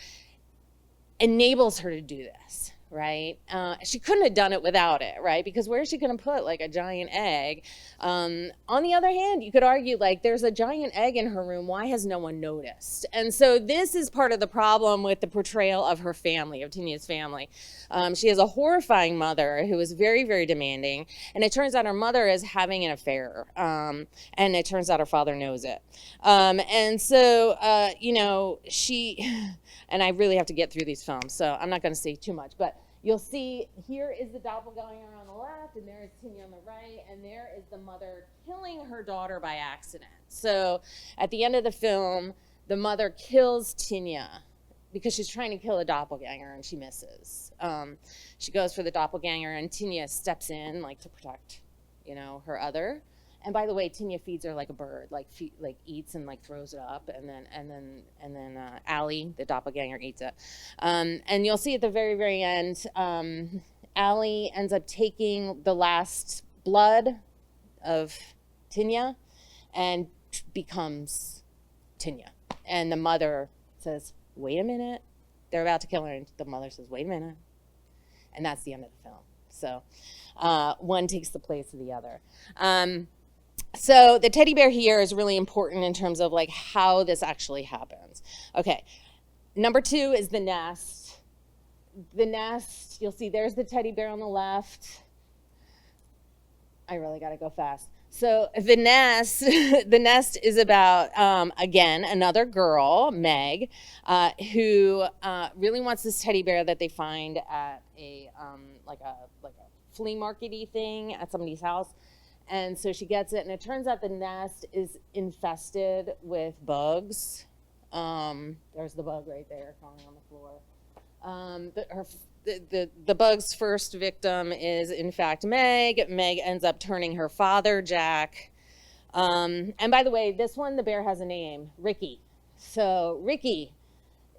enables her to do this, right? She couldn't have done it without it, right? Because where is she going to put like a giant egg? On the other hand, you could argue like there's a giant egg in her room. Why has no one noticed? And so this is part of the problem with the portrayal of her family, of Tinya's family. She has a horrifying mother who is very, very demanding. And it turns out her mother is having an affair. And it turns out her father knows it. And so, she... And I really have to get through these films, so I'm not going to say too much. But you'll see here is the doppelganger on the left, and there is Tinya on the right, and there is the mother killing her daughter by accident. So at the end of the film, the mother kills Tinya because she's trying to kill a doppelganger, and she misses. She goes for the doppelganger, and Tinya steps in, like, to protect, her other. And by the way, Tinya feeds her like a bird, like eats and like throws it up, and then Allie, the doppelganger, eats it. And you'll see at the very, very end, Allie ends up taking the last blood of Tinya and becomes Tinya. And the mother says, "Wait a minute, they're about to kill her." And the mother says, "Wait a minute," and that's the end of the film. So one takes the place of the other. So the teddy bear here is really important in terms of like how this actually happens. Okay, number 2 is the nest. The nest, you'll see there's the teddy bear on the left. I really gotta go fast. So the nest is about, again, another girl, Meg, who really wants this teddy bear that they find at a flea market-y thing at somebody's house. And so she gets it, and it turns out the nest is infested with bugs. There's the bug right there crawling on the floor. The bug's first victim is, in fact, Meg. Meg ends up turning her father, Jack. And by the way, this one, the bear has a name, Ricky. So Ricky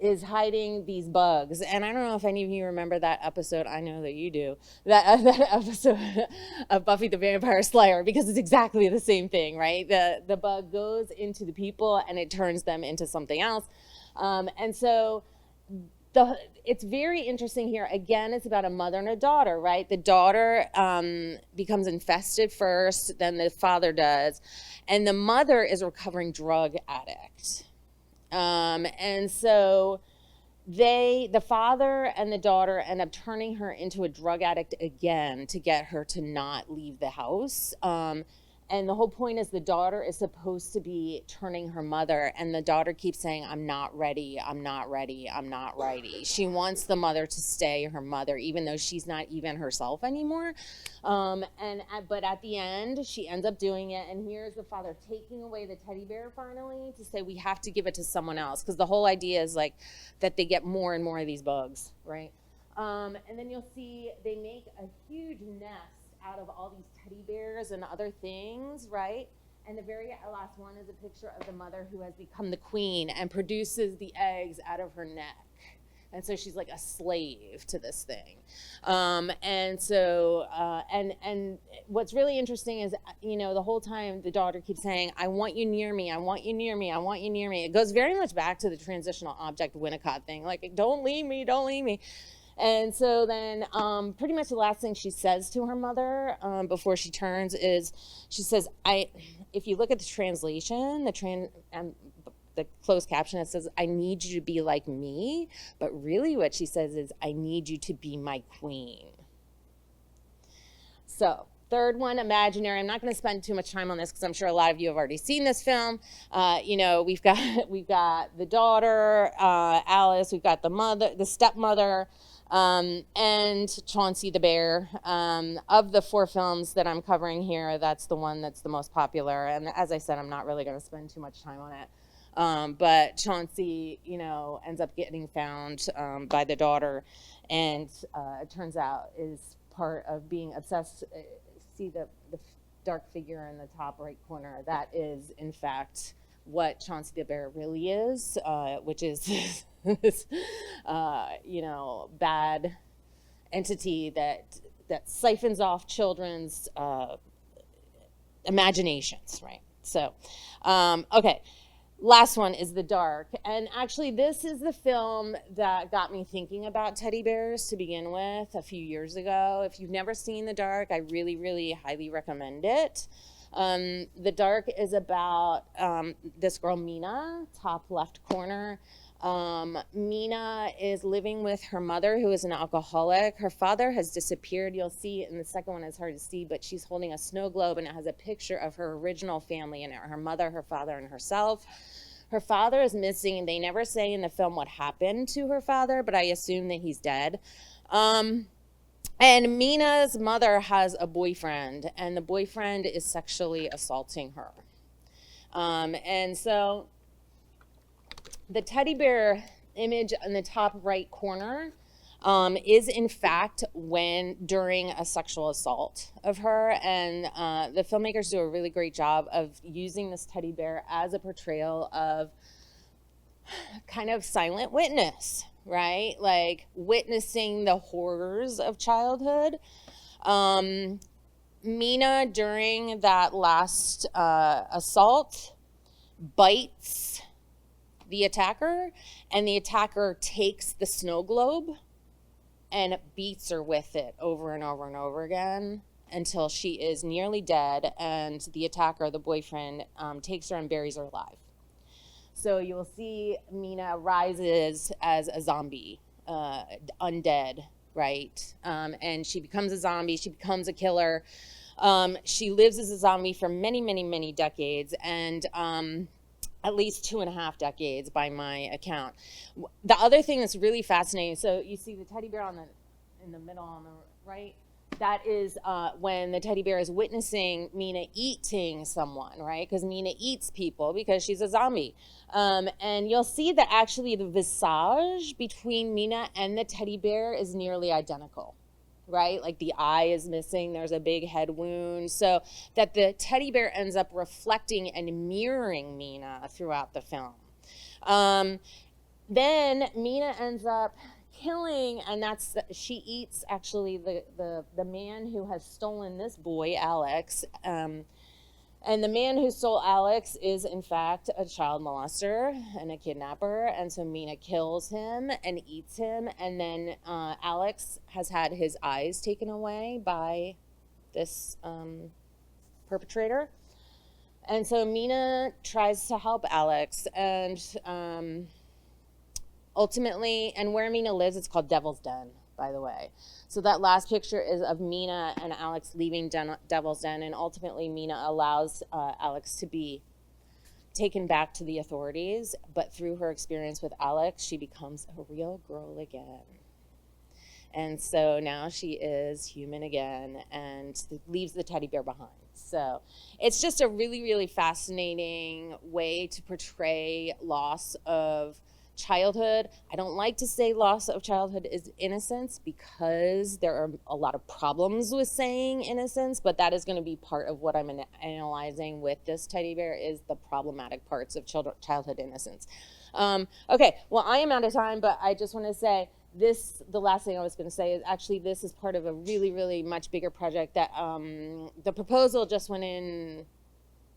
is hiding these bugs. And I don't know if any of you remember that episode. I know that you do. That episode of Buffy the Vampire Slayer, because it's exactly the same thing, right? The bug goes into the people and it turns them into something else. And so it's very interesting here. Again, it's about a mother and a daughter, right? The daughter becomes infested first, then the father does. And the mother is a recovering drug addict. And so the father and the daughter end up turning her into a drug addict again to get her to not leave the house. And the whole point is the daughter is supposed to be turning her mother, and the daughter keeps saying, "I'm not ready, I'm not ready, I'm not ready." She wants the mother to stay her mother, even though she's not even herself anymore. But at the end, she ends up doing it, and here's the father taking away the teddy bear finally to say, we have to give it to someone else, because the whole idea is like that they get more and more of these bugs, right? And then you'll see they make a huge nest out of all these teddy bears and other things, right? And the very last one is a picture of the mother who has become the queen and produces the eggs out of her neck. And so she's like a slave to this thing. And what's really interesting is, the whole time the daughter keeps saying, "I want you near me, I want you near me, I want you near me." It goes very much back to the transitional object Winnicott thing, like, "Don't leave me, don't leave me." And so then pretty much the last thing she says to her mother before she turns is, she says, if you look at the translation, the closed caption, it says, "I need you to be like me." But really what she says is, "I need you to be my queen." So third one, Imaginary. I'm not going to spend too much time on this because I'm sure a lot of you have already seen this film. You know, we've got the daughter, Alice. We've got the mother, the stepmother, and Chauncey the bear. Of the 4 films that I'm covering here, that's the one that's the most popular. And as I said, I'm not really going to spend too much time on it. But Chauncey, you know, ends up getting found by the daughter, and it turns out is part of being obsessed. See the dark figure in the top right corner? That is, in fact, what Chauncey the bear really is, which is this, you know, bad entity that siphons off children's imaginations, right? So, okay. Last one is The Dark. And actually, this is the film that got me thinking about teddy bears to begin with a few years ago. If you've never seen The Dark, I really, really highly recommend it. The Dark is about this girl, Mina, top left corner. Mina is living with her mother, who is an alcoholic. Her father has disappeared. You'll see in the second one, it's hard to see, but she's holding a snow globe, and it has a picture of her original family in it, her mother, her father, and herself. Her father is missing, and they never say in the film what happened to her father, but I assume that he's dead. And Mina's mother has a boyfriend, and the boyfriend is sexually assaulting her. And so the teddy bear image in the top right corner is in fact during a sexual assault of her, and the filmmakers do a really great job of using this teddy bear as a portrayal of kind of silent witness, right? Like witnessing the horrors of childhood. Mina, during that last assault, bites the attacker, and the attacker takes the snow globe and beats her with it over and over and over again until she is nearly dead, and the attacker, the boyfriend, takes her and buries her alive. So you'll see Mina rises as a zombie, undead, right? And she becomes a zombie, she becomes a killer. She lives as a zombie for many, many, many decades, and at least 2.5 decades by my account. The other thing that's really fascinating, so you see the teddy bear in the middle on the right? That is when the teddy bear is witnessing Mina eating someone, right? Because Mina eats people because she's a zombie. And you'll see that actually the visage between Mina and the teddy bear is nearly identical, right? Like the eye is missing, there's a big head wound. So that the teddy bear ends up reflecting and mirroring Mina throughout the film. Then Mina ends up killing, and she eats actually the man who has stolen this boy, Alex. And the man who stole Alex is in fact a child molester and a kidnapper, and so Mina kills him and eats him, and then Alex has had his eyes taken away by this perpetrator. And so Mina tries to help Alex, and ultimately, and where Mina lives, it's called Devil's Den, by the way. So that last picture is of Mina and Alex leaving Devil's Den, and ultimately Mina allows Alex to be taken back to the authorities, but through her experience with Alex, she becomes a real girl again. And so now she is human again and leaves the teddy bear behind. So it's just a really, really fascinating way to portray loss of childhood. I don't like to say loss of childhood is innocence because there are a lot of problems with saying innocence, but that is going to be part of what I'm analyzing with this teddy bear, is the problematic parts of childhood innocence. Okay, well, I am out of time, but I just want to say the last thing I was going to say is actually this is part of a really, really much bigger project that the proposal just went in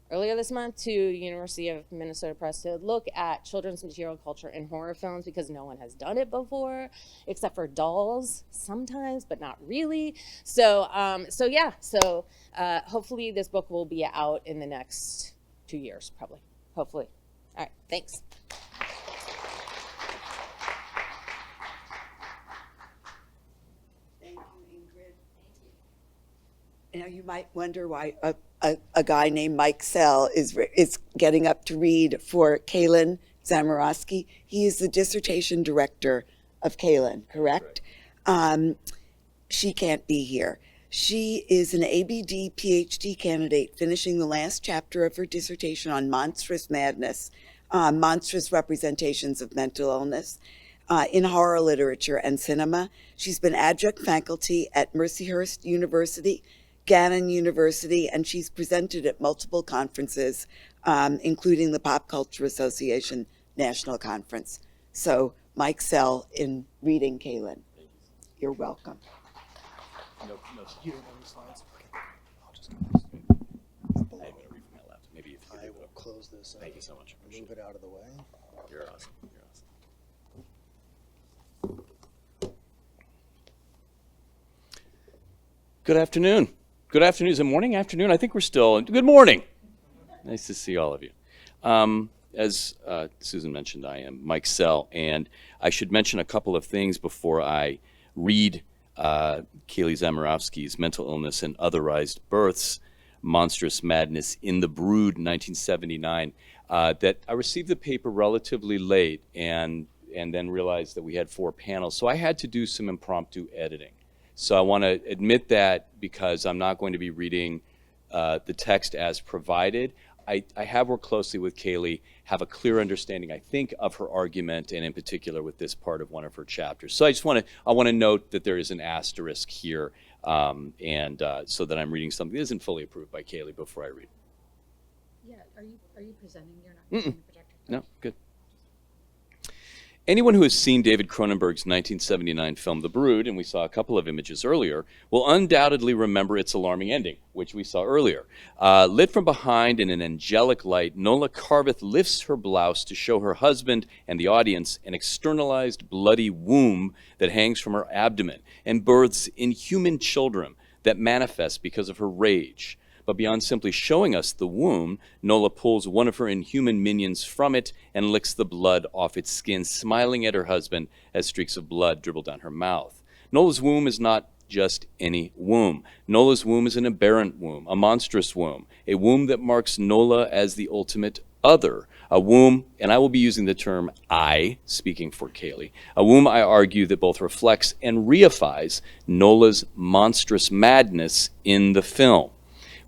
earlier this month to University of Minnesota Press to look at children's material culture in horror films, because no one has done it before, except for dolls sometimes, but not really. So hopefully this book will be out in the next 2 years, probably, hopefully. All right, thanks. Thank you, Ingrid. Thank you. Now you might wonder why a guy named Mike Sell is getting up to read for Kalyn Zamierowski. He is the dissertation director of Kalyn, correct? She can't be here. She is an ABD PhD candidate finishing the last chapter of her dissertation on monstrous madness, monstrous representations of mental illness in horror literature and cinema. She's been adjunct faculty at Mercyhurst University, Gannon University, and she's presented at multiple conferences, including the Pop Culture Association National Conference. So Mike Sell in reading Kalyn. You're welcome. You don't know the slides? Okay. I'll just go I'm going to read from my laptop. Maybe if you could I do it will up. close this up. Thank you so much. Move it out of the way. You're awesome. You're awesome. Good afternoon. Good afternoon. Is it morning, afternoon? I think we're still. Good morning. Nice to see all of you. As Susan mentioned, I am Mike Sell, and I should mention a couple of things before I read Kalyn Zamierowski's Mental Illness and Otherized Births, Monstrous Madness in the Brood, 1979, that I received the paper relatively late and then realized that we had 4 panels. So I had to do some impromptu editing. So I want to admit that because I'm not going to be reading the text as provided. I have worked closely with Kalyn, have a clear understanding, I think, of her argument, and in particular with this part of one of her chapters. So I want to note that there is an asterisk here, and so that I'm reading something that isn't fully approved by Kalyn before I read. Yeah, are you presenting? You're not using the projector? No, good. Anyone who has seen David Cronenberg's 1979 film The Brood, and we saw a couple of images earlier, will undoubtedly remember its alarming ending, which we saw earlier. Lit from behind in an angelic light, Nola Carveth lifts her blouse to show her husband and the audience an externalized bloody womb that hangs from her abdomen and births inhuman children that manifest because of her rage. But beyond simply showing us the womb, Nola pulls one of her inhuman minions from it and licks the blood off its skin, smiling at her husband as streaks of blood dribble down her mouth. Nola's womb is not just any womb. Nola's womb is an aberrant womb, a monstrous womb, a womb that marks Nola as the ultimate other, a womb, and I will be using the term I, speaking for Kalyn, a womb I argue that both reflects and reifies Nola's monstrous madness in the film.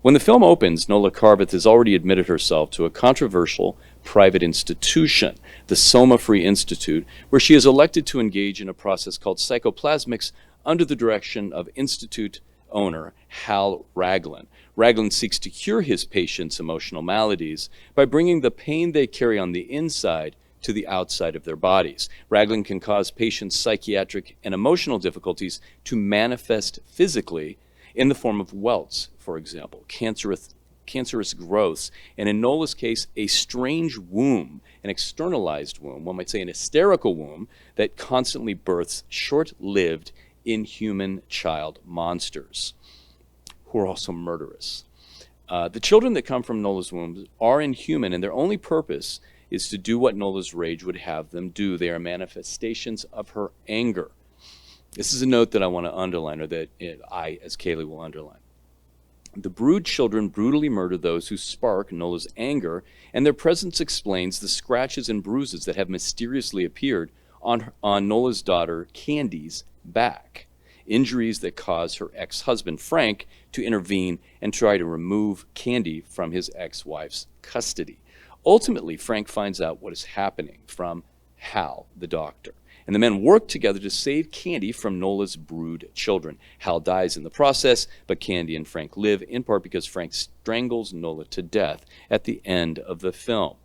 When the film opens, Nola Carveth has already admitted herself to a controversial private institution, the Soma Free Institute, where she is elected to engage in a process called psychoplasmics under the direction of Institute owner Hal Raglan. Raglan seeks to cure his patients' emotional maladies by bringing the pain they carry on the inside to the outside of their bodies. Raglan can cause patients' psychiatric and emotional difficulties to manifest physically in the form of welts, for example, cancerous growths, and in Nola's case, a strange womb, an externalized womb, one might say an hysterical womb, that constantly births short-lived, inhuman child monsters, who are also murderous. The children that come from Nola's womb are inhuman, and their only purpose is to do what Nola's rage would have them do. They are manifestations of her anger. This is a note that I want to underline, or that I, as Kalyn, will underline. The Brood children brutally murder those who spark Nola's anger, and their presence explains the scratches and bruises that have mysteriously appeared on Nola's daughter Candy's back, injuries that cause her ex-husband Frank to intervene and try to remove Candy from his ex-wife's custody. Ultimately, Frank finds out what is happening from Hal, the doctor, and the men work together to save Candy from Nola's Brood children. Hal dies in the process, but Candy and Frank live, in part because Frank strangles Nola to death at the end of the film.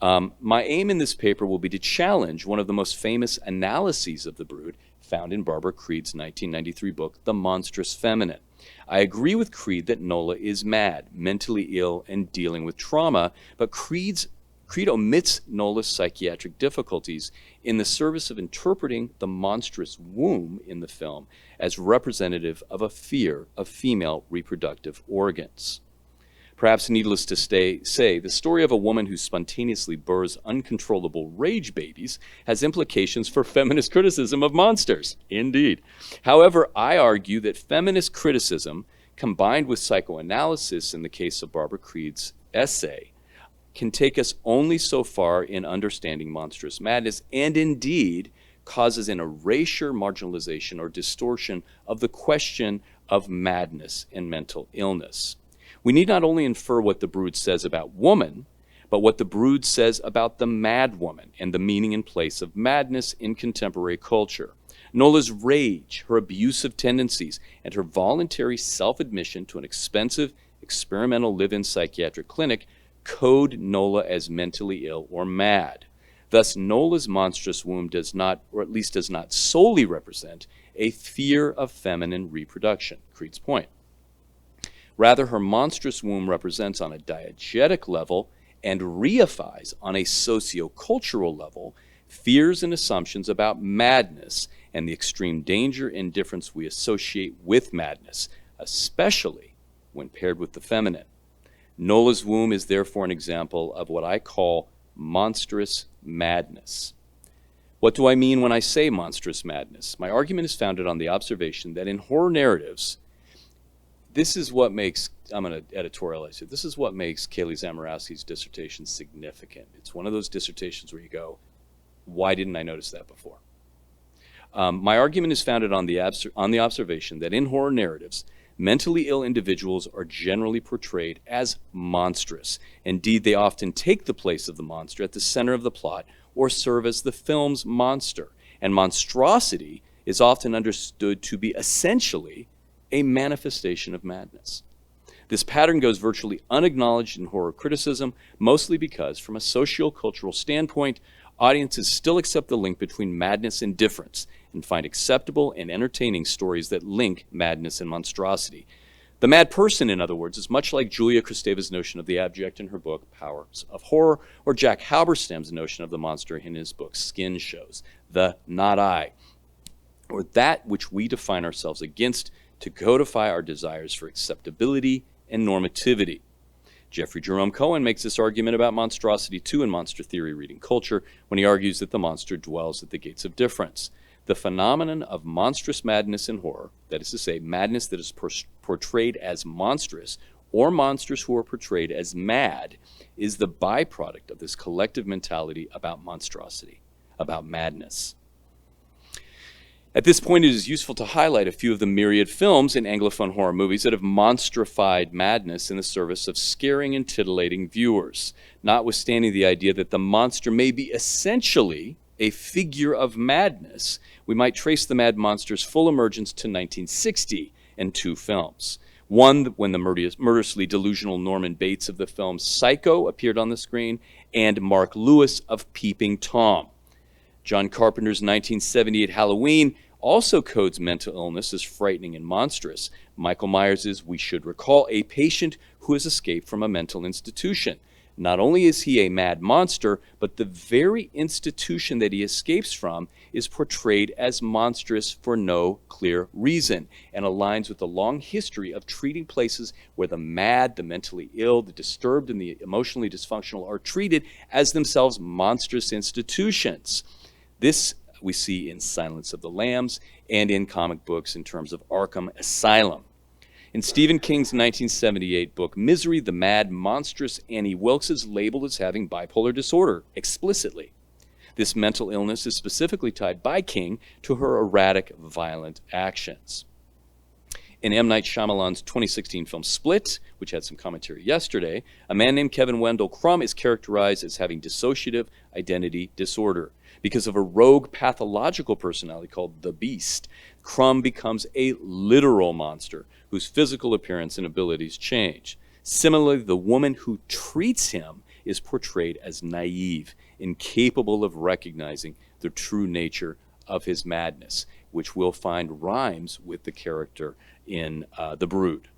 My aim in this paper will be to challenge one of the most famous analyses of the Brood found in Barbara Creed's 1993 book, The Monstrous Feminine. I agree with Creed that Nola is mad, mentally ill, and dealing with trauma, but Creed omits Nola's psychiatric difficulties in the service of interpreting the monstrous womb in the film as representative of a fear of female reproductive organs. Perhaps needless to say, the story of a woman who spontaneously births uncontrollable rage babies has implications for feminist criticism of monsters. Indeed. However, I argue that feminist criticism combined with psychoanalysis in the case of Barbara Creed's essay, can take us only so far in understanding monstrous madness, and indeed causes an erasure, marginalization, or distortion of the question of madness and mental illness. We need not only infer what the Brood says about woman, but what the Brood says about the mad woman and the meaning and place of madness in contemporary culture. Nola's rage, her abusive tendencies, and her voluntary self-admission to an expensive experimental live-in psychiatric clinic code Nola as mentally ill or mad. Thus, Nola's monstrous womb does not, or at least does not solely represent, a fear of feminine reproduction, Creed's point. Rather, her monstrous womb represents on a diegetic level and reifies on a sociocultural level fears and assumptions about madness and the extreme danger and difference we associate with madness, especially when paired with the feminine. Nola's womb is therefore an example of what I call monstrous madness. What do I mean when I say monstrous madness? My argument is founded on the observation that in horror narratives, this is what makes, I'm going to editorialize it, this is what makes Kalyn Zamierowski's dissertation significant. It's one of those dissertations where you go, why didn't I notice that before? My argument is founded on the observation that in horror narratives, mentally ill individuals are generally portrayed as monstrous. Indeed, they often take the place of the monster at the center of the plot or serve as the film's monster. And monstrosity is often understood to be essentially a manifestation of madness. This pattern goes virtually unacknowledged in horror criticism, mostly because, from a socio-cultural standpoint, audiences still accept the link between madness and difference and find acceptable and entertaining stories that link madness and monstrosity. The mad person, in other words, is much like Julia Kristeva's notion of the abject in her book, Powers of Horror, or Jack Halberstam's notion of the monster in his book, Skin Shows, the not I, or that which we define ourselves against to codify our desires for acceptability and normativity. Jeffrey Jerome Cohen makes this argument about monstrosity too in Monster Theory Reading Culture when he argues that the monster dwells at the gates of difference. The phenomenon of monstrous madness in horror, that is to say, madness that is portrayed as monstrous or monsters who are portrayed as mad, is the byproduct of this collective mentality about monstrosity, about madness. At this point, it is useful to highlight a few of the myriad films in Anglophone horror movies that have monstrified madness in the service of scaring and titillating viewers, notwithstanding the idea that the monster may be essentially a figure of madness. We might trace the mad monster's full emergence to 1960 in two films. One, when the murderously delusional Norman Bates of the film Psycho appeared on the screen, and Mark Lewis of Peeping Tom. John Carpenter's 1978 Halloween also codes mental illness as frightening and monstrous. Michael Myers' We Should Recall, a patient who has escaped from a mental institution. Not only is he a mad monster, but the very institution that he escapes from is portrayed as monstrous for no clear reason, and aligns with the long history of treating places where the mad, the mentally ill, the disturbed, and the emotionally dysfunctional are treated as themselves monstrous institutions. This we see in Silence of the Lambs and in comic books in terms of Arkham Asylum. In Stephen King's 1978 book Misery, the mad, monstrous Annie Wilkes is labeled as having bipolar disorder explicitly. This mental illness is specifically tied by King to her erratic, violent actions. In M. Night Shyamalan's 2016 film Split, which had some commentary yesterday, a man named Kevin Wendell Crumb is characterized as having dissociative identity disorder. Because of a rogue pathological personality called the Beast, Crumb becomes a literal monster whose physical appearance and abilities change. Similarly, the woman who treats him is portrayed as naive, incapable of recognizing the true nature of his madness, which we'll find rhymes with the character in The Brood,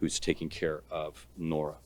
who's taking care of Nora.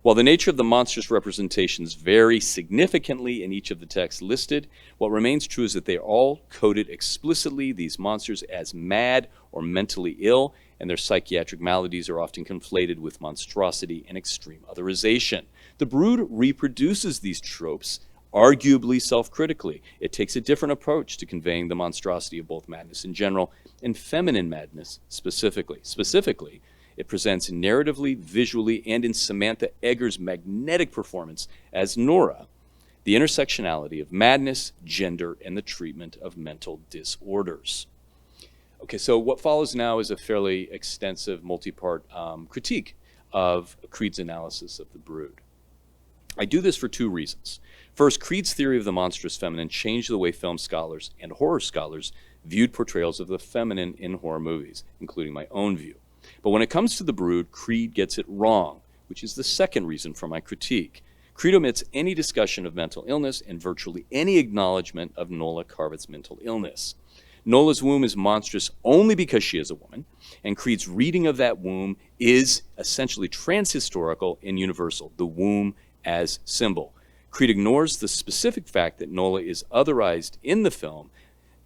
While the nature of the monstrous representations vary significantly in each of the texts listed, what remains true is that they are all coded explicitly, these monsters, as mad or mentally ill, and their psychiatric maladies are often conflated with monstrosity and extreme otherization. The Brood reproduces these tropes, arguably self-critically. It takes a different approach to conveying the monstrosity of both madness in general and feminine madness specifically. Specifically, It presents narratively, visually, and in Samantha Egger's magnetic performance as Nora, the intersectionality of madness, gender, and the treatment of mental disorders. Okay, so what follows now is a fairly extensive multi-part critique of Creed's analysis of The Brood. I do this for two reasons. First, Creed's theory of the monstrous feminine changed the way film scholars and horror scholars viewed portrayals of the feminine in horror movies, including my own view. But when it comes to The Brood, Creed gets it wrong, which is the second reason for my critique. Creed omits any discussion of mental illness and virtually any acknowledgement of Nola Carvett's mental illness. Nola's womb is monstrous only because she is a woman, and Creed's reading of that womb is essentially transhistorical and universal, the womb as symbol. Creed ignores the specific fact that Nola is otherized in the film,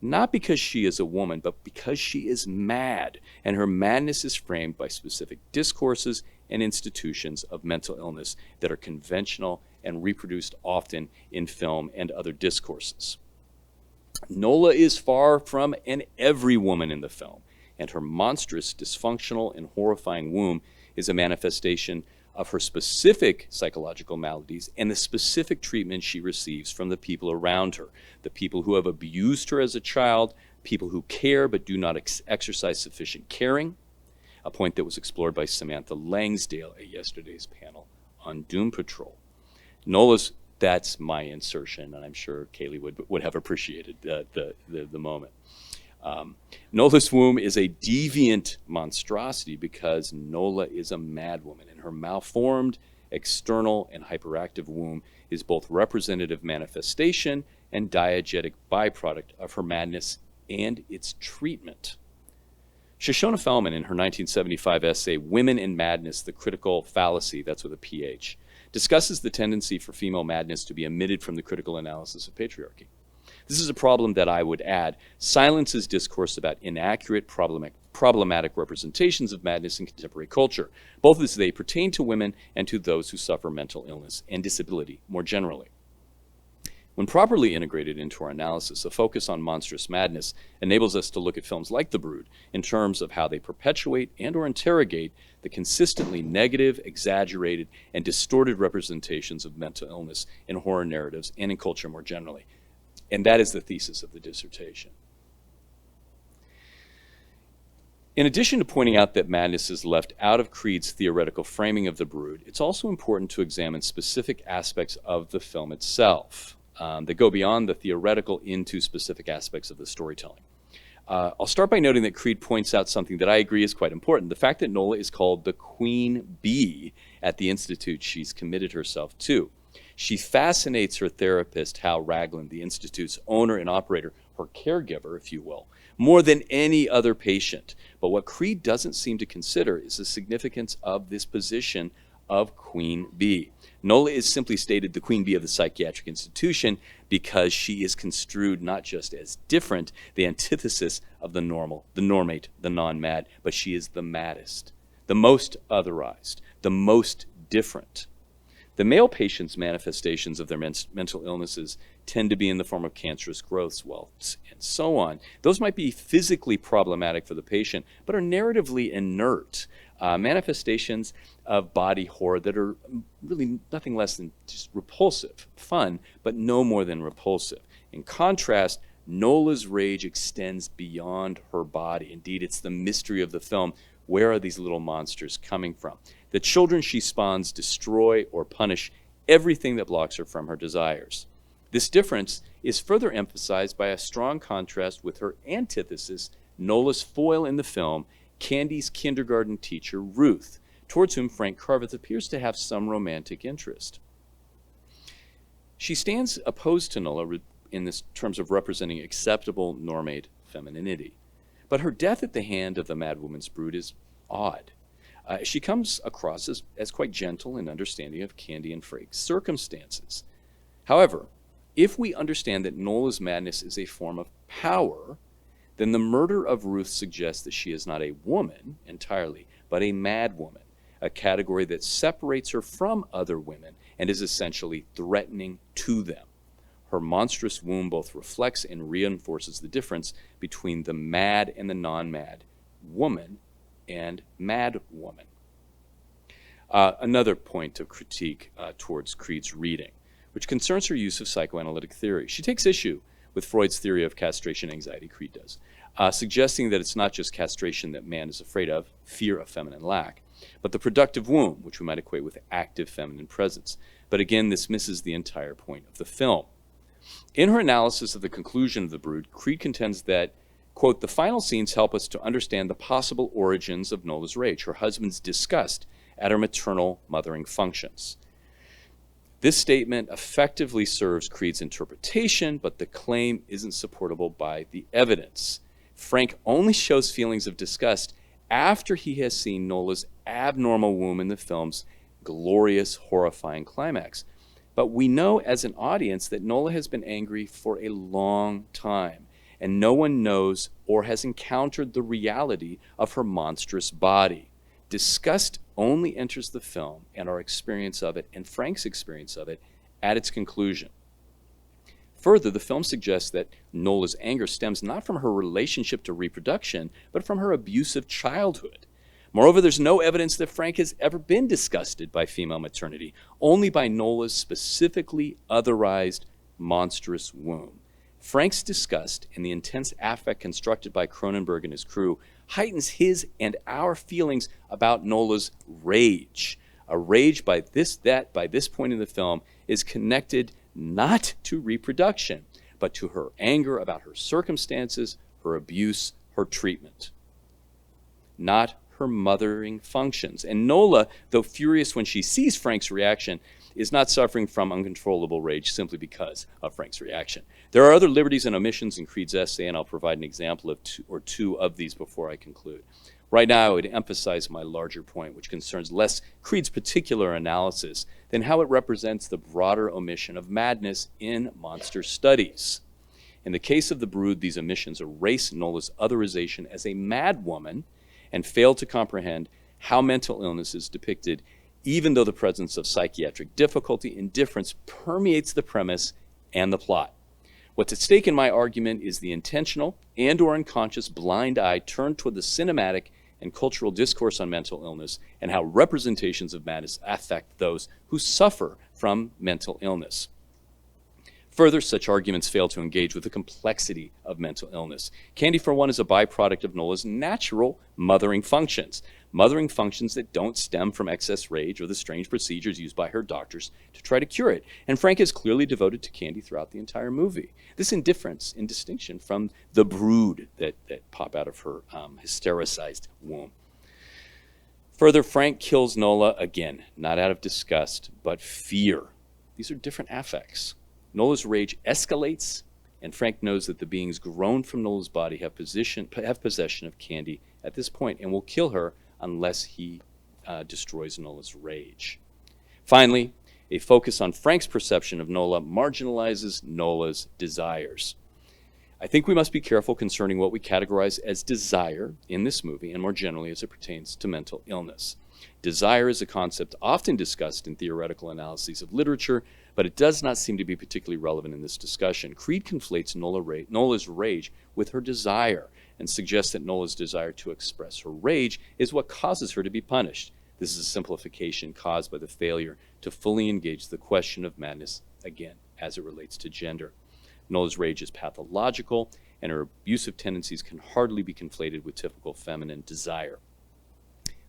not because she is a woman, but because she is mad, and her madness is framed by specific discourses and institutions of mental illness that are conventional and reproduced often in film and other discourses. Nola is far from an every woman in the film, and her monstrous, dysfunctional, and horrifying womb is a manifestation of her specific psychological maladies and the specific treatment she receives from the people around her, the people who have abused her as a child, people who care but do not exercise sufficient caring, a point that was explored by Samantha Langsdale at yesterday's panel on Doom Patrol. That's my insertion, and I'm sure Kaylee would have appreciated the moment. Nola's womb is a deviant monstrosity because Nola is a mad woman, and her malformed, external, and hyperactive womb is both representative manifestation and diegetic byproduct of her madness and its treatment. Shoshona Fellman, in her 1975 essay, Women in Madness, the Critical Fallacy, that's with a PH, discusses the tendency for female madness to be omitted from the critical analysis of patriarchy. This is a problem that I would add silences discourse about inaccurate, problematic representations of madness in contemporary culture, both as they pertain to women and to those who suffer mental illness and disability more generally. When properly integrated into our analysis, a focus on monstrous madness enables us to look at films like The Brood in terms of how they perpetuate and or interrogate the consistently negative, exaggerated, and distorted representations of mental illness in horror narratives and in culture more generally. And that is the thesis of the dissertation. In addition to pointing out that madness is left out of Creed's theoretical framing of The Brood, it's also important to examine specific aspects of the film itself that go beyond the theoretical into specific aspects of the storytelling. I'll start by noting that Creed points out something that I agree is quite important. The fact that Nola is called the Queen Bee at the institute she's committed herself to. She fascinates her therapist, Hal Ragland, the institute's owner and operator, her caregiver, if you will, more than any other patient. But what Creed doesn't seem to consider is the significance of this position of Queen Bee. Nola is simply stated the Queen Bee of the psychiatric institution because she is construed not just as different, the antithesis of the normal, the normate, the non-mad, but she is the maddest, the most otherized, the most different. The male patient's manifestations of their mental illnesses tend to be in the form of cancerous growths, welts, and so on. Those might be physically problematic for the patient, but are narratively inert. Manifestations of body horror that are really nothing less than just repulsive, fun, but no more than repulsive. In contrast, Nola's rage extends beyond her body. Indeed, it's the mystery of the film. Where are these little monsters coming from? The children she spawns destroy or punish everything that blocks her from her desires. This difference is further emphasized by a strong contrast with her antithesis, Nola's foil in the film, Candy's kindergarten teacher, Ruth, towards whom Frank Carveth appears to have some romantic interest. She stands opposed to Nola in this terms of representing acceptable normate femininity. But her death at the hand of the madwoman's brood is odd. She comes across as quite gentle and understanding of Candy and Frank's circumstances. However, if we understand that Nola's madness is a form of power, then the murder of Ruth suggests that she is not a woman entirely, but a mad woman, a category that separates her from other women and is essentially threatening to them. Her monstrous womb both reflects and reinforces the difference between the mad and the non-mad, woman and Mad Woman. Another point of critique towards Creed's reading, which concerns her use of psychoanalytic theory. She takes issue with Freud's theory of castration anxiety, Creed does, suggesting that it's not just castration that man is afraid of, fear of feminine lack, but the productive womb, which we might equate with active feminine presence. But again, this misses the entire point of the film. In her analysis of the conclusion of The Brood, Creed contends that, quote, the final scenes help us to understand the possible origins of Nola's rage, her husband's disgust at her maternal mothering functions. This statement effectively serves Creed's interpretation, but the claim isn't supportable by the evidence. Frank only shows feelings of disgust after he has seen Nola's abnormal womb in the film's glorious, horrifying climax. But we know as an audience that Nola has been angry for a long time, and no one knows or has encountered the reality of her monstrous body. Disgust only enters the film and our experience of it, and Frank's experience of it, at its conclusion. Further, the film suggests that Nola's anger stems not from her relationship to reproduction, but from her abusive childhood. Moreover, there's no evidence that Frank has ever been disgusted by female maternity, only by Nola's specifically otherized, monstrous womb. Frank's disgust and the intense affect constructed by Cronenberg and his crew heightens his and our feelings about Nola's rage. A rage by this point in the film is connected not to reproduction, but to her anger about her circumstances, her abuse, her treatment. Not her mothering functions. And Nola, though furious when she sees Frank's reaction, is not suffering from uncontrollable rage simply because of Frank's reaction. There are other liberties and omissions in Creed's essay, and I'll provide an example of two of these before I conclude. Right now, I would emphasize my larger point, which concerns less Creed's particular analysis than how it represents the broader omission of madness in monster studies. In the case of The Brood, these omissions erase Nola's otherization as a mad woman and fail to comprehend how mental illness is depicted, even though the presence of psychiatric difficulty and difference permeates the premise and the plot. What's at stake in my argument is the intentional and or unconscious blind eye turned toward the cinematic and cultural discourse on mental illness and how representations of madness affect those who suffer from mental illness. Further, such arguments fail to engage with the complexity of mental illness. Candy, for one, is a byproduct of Nola's natural mothering functions that don't stem from excess rage or the strange procedures used by her doctors to try to cure it. And Frank is clearly devoted to Candy throughout the entire movie. This indifference in distinction from the brood that pop out of her hystericized womb. Further, Frank kills Nola again, not out of disgust, but fear. These are different affects. Nola's rage escalates, and Frank knows that the beings grown from Nola's body have possession of Candy at this point and will kill her unless he destroys Nola's rage. Finally, a focus on Frank's perception of Nola marginalizes Nola's desires. I think we must be careful concerning what we categorize as desire in this movie and more generally as it pertains to mental illness. Desire is a concept often discussed in theoretical analyses of literature, but it does not seem to be particularly relevant in this discussion. Creed conflates Nola's rage with her desire and suggests that Nola's desire to express her rage is what causes her to be punished. This is a simplification caused by the failure to fully engage the question of madness, again, as it relates to gender. Nola's rage is pathological, and her abusive tendencies can hardly be conflated with typical feminine desire.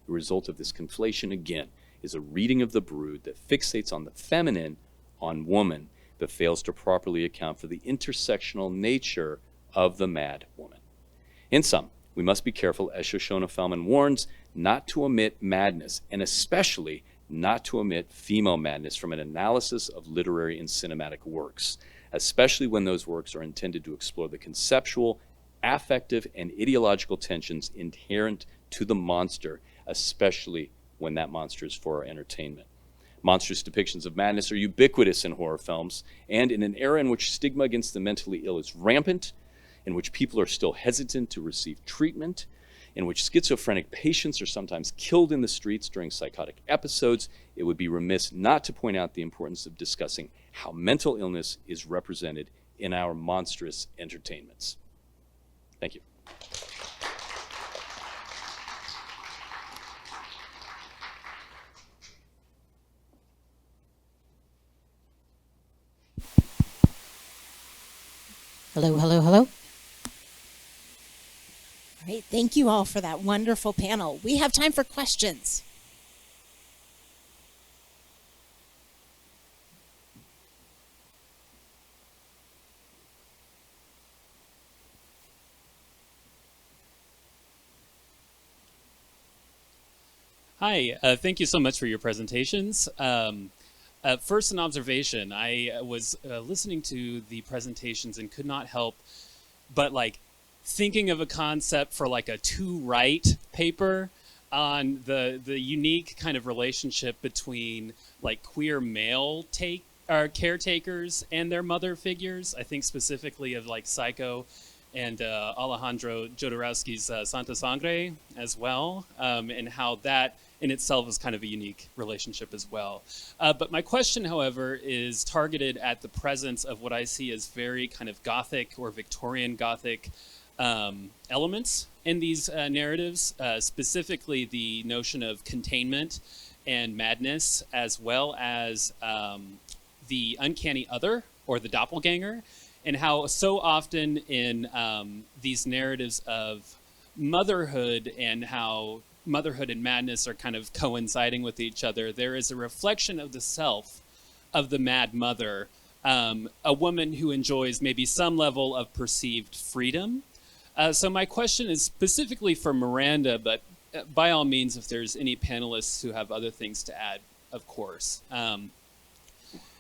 The result of this conflation, again, is a reading of The Brood that fixates on the feminine, on woman, but fails to properly account for the intersectional nature of the mad woman. In sum, we must be careful, as Shoshona Fellman warns, not to omit madness, and especially not to omit female madness from an analysis of literary and cinematic works, especially when those works are intended to explore the conceptual, affective, and ideological tensions inherent to the monster, especially when that monster is for our entertainment. Monstrous depictions of madness are ubiquitous in horror films, and in an era in which stigma against the mentally ill is rampant, in which people are still hesitant to receive treatment, in which schizophrenic patients are sometimes killed in the streets during psychotic episodes, it would be remiss not to point out the importance of discussing how mental illness is represented in our monstrous entertainments. Thank you. Hello, hello, hello. All right, thank you all for that wonderful panel. We have time for questions. Hi, thank you so much for your presentations. First, an observation. I was listening to the presentations and could not help but like thinking of a concept for like a to-write paper on the unique kind of relationship between like queer male caretakers and their mother figures. I think specifically of like Psycho and Alejandro Jodorowsky's Santa Sangre as well, and how that in itself is kind of a unique relationship as well. But my question, however, is targeted at the presence of what I see as very kind of Gothic or Victorian Gothic elements in these narratives, specifically the notion of containment and madness, as well as the uncanny other or the doppelganger, and how so often in these narratives of motherhood and how motherhood and madness are kind of coinciding with each other, there is a reflection of the self of the mad mother, a woman who enjoys maybe some level of perceived freedom. So my question is specifically for Miranda, but by all means, if there's any panelists who have other things to add, of course. And